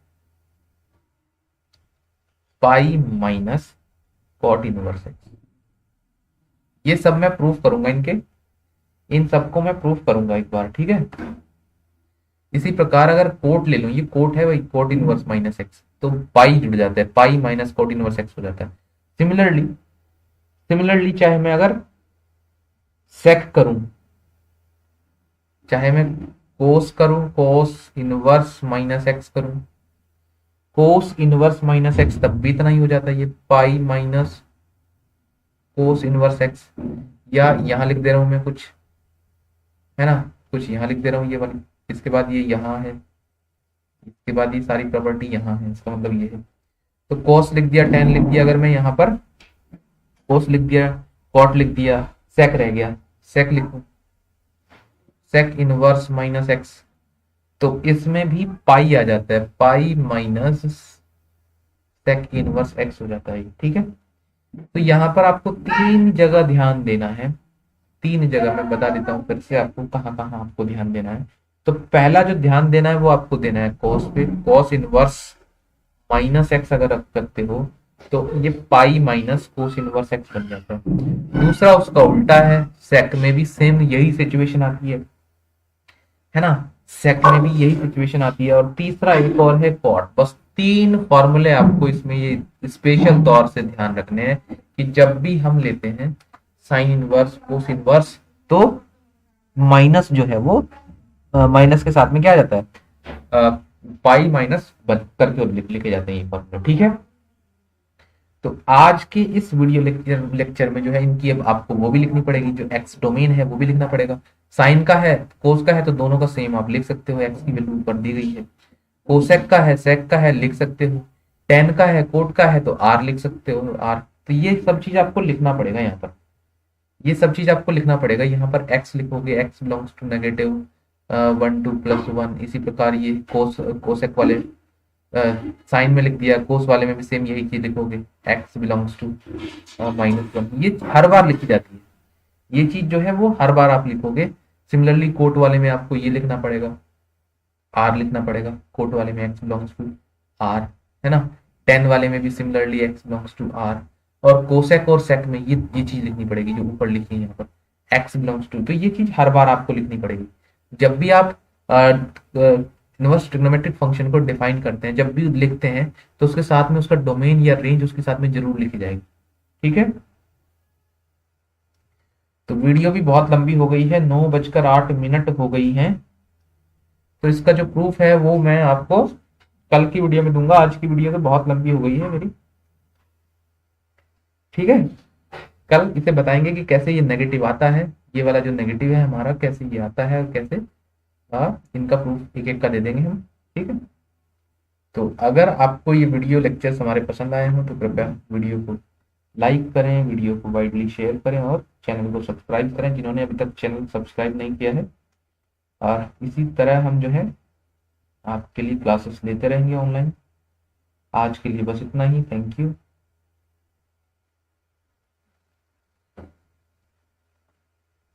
pi minus cot inverse x. ये सब मैं प्रूफ करूंगा, इनके इन सबको मैं प्रूफ करूंगा एक बार, ठीक है। इसी प्रकार अगर कोट ले लूं, ये कोट है भाई, कोट इनवर्स माइनस एक्स, तो पाई जुड़ जाता है, pi minus cot inverse x हो जाता है। सिमिलरली चाहे मैं अगर सेक करूं, चाहे मैं कोस करूं, कोस इनवर्स माइनस एक्स करूं, कोस इनवर्स माइनस एक्स, तब भी इतना ही हो जाता है, ये pi minus cos inverse x. या यहां लिख दे रहा हूं मैं कुछ, है ना, कुछ यहां लिख दे रहा हूं ये वाली, इसके बाद ये यहां है, इसके बाद ये सारी प्रॉपर्टी यहां है, इसका मतलब ये है। तो कोस लिख दिया, 10 लिख दिया, अगर मैं यहां पर कोस लिख दिया, कॉट लिख दिया, सेक रह गया, सेक लिखूं, सेक इनवर्स माइनस एक्स, तो इसमें भी पाई आ जाता है, pi minus sec inverse x हो जाता है, ठीक है। तो यहां पर आपको 3 जगह ध्यान देना है, 3 जगह मैं बता देता हूं फिर से आपको कहां कहां आपको ध्यान देना है। तो पहला जो ध्यान देना है वो आपको देना है कॉस पे, कॉस इनवर्स माइनस एक्स अगर आप करते हो तो ये pi minus cos inverse x बन जाता है। दूसरा उसका उल्टा है, सेक में भी सेम यही सिचुएशन आती है ना, सेक में भी यही सिचुएशन आती है। और तीसरा एक और है कॉट। बस 3 फॉर्मूले आपको इसमें ये स्पेशल तौर से ध्यान रखने हैं कि जब भी हम लेते हैं साइन इनवर्स कोस इनवर्स, तो माइनस जो है वो माइनस के साथ में क्या आ जाता है, पाई माइनस करके लिखे जाते हैं ये फॉर्मूला, ठीक है। तो आज के इस वीडियो लेक्चर में जो है इनकी अब आपको वो भी लिखनी पड़ेगी, जो एक्स डोमेन है वो भी लिखना पड़ेगा। साइन का है, कोस का है, तो दोनों का सेम आप लिख सकते हो, एक्स की वैल्यू ऊपर दी गई है। कोसेक का है, सेक का है, लिख सकते हो। टेन का है, कोट का है, तो आर लिख सकते हो, आर। तो ये सब चीज आपको लिखना पड़ेगा यहाँ पर, ये सब चीज आपको लिखना पड़ेगा। यहाँ पर एक्स लिखोगे, एक्स बिलोंग्स टू नेगेटिव 1 2 + 1। इसी प्रकार ये कोसेक वाले साइन में लिख दिया, कोस वाले में भी सेम यही चीज लिखोगे, एक्स बिलोंग्स टू -1। ये हर बार लिखी जाती है, ये चीज जो है वो हर बार आप लिखोगे। सिमिलरली कोट वाले में आपको ये लिखना पड़ेगा, आर लिखना पड़ेगा, कोट वाले में एक्स बिलोंग्स टू आर, है ना। 10 वाले में भी similarly x belongs to R. और कोसेक और सेक में ये चीज लिखनी पड़ेगी जो ऊपर लिखी है यहाँ पर, एक्स बिलोंग्स टू। तो ये चीज हर बार आपको लिखनी पड़ेगी जब भी आप इनवर्स ट्रिग्नोमेट्रिक फंक्शन को डिफाइन करते हैं, जब भी लिखते हैं तो उसके साथ में उसका डोमेन या रेंज उसके साथ में जरूर लिखी जाएगी, ठीक है। तो वीडियो भी बहुत लंबी हो गई है, 9:08 हो गई है। तो इसका जो प्रूफ है वो मैं आपको कल की वीडियो में दूंगा, आज की वीडियो तो बहुत लंबी हो गई है मेरी, ठीक है। कल इसे बताएंगे कि कैसे ये नेगेटिव आता है, ये वाला जो नेगेटिव है हमारा कैसे ये आता है, और कैसे इनका प्रूफ एक एक का दे देंगे हम, ठीक है। तो अगर आपको ये वीडियो लेक्चर्स हमारे पसंद आए हों तो कृपया वीडियो को लाइक करें, वीडियो को वाइडली शेयर करें और चैनल को सब्सक्राइब करें जिन्होंने अभी तक चैनल सब्सक्राइब नहीं किया है। और इसी तरह हम जो है आपके लिए क्लासेस लेते रहेंगे ऑनलाइन। आज के लिए बस इतना ही। Thank you.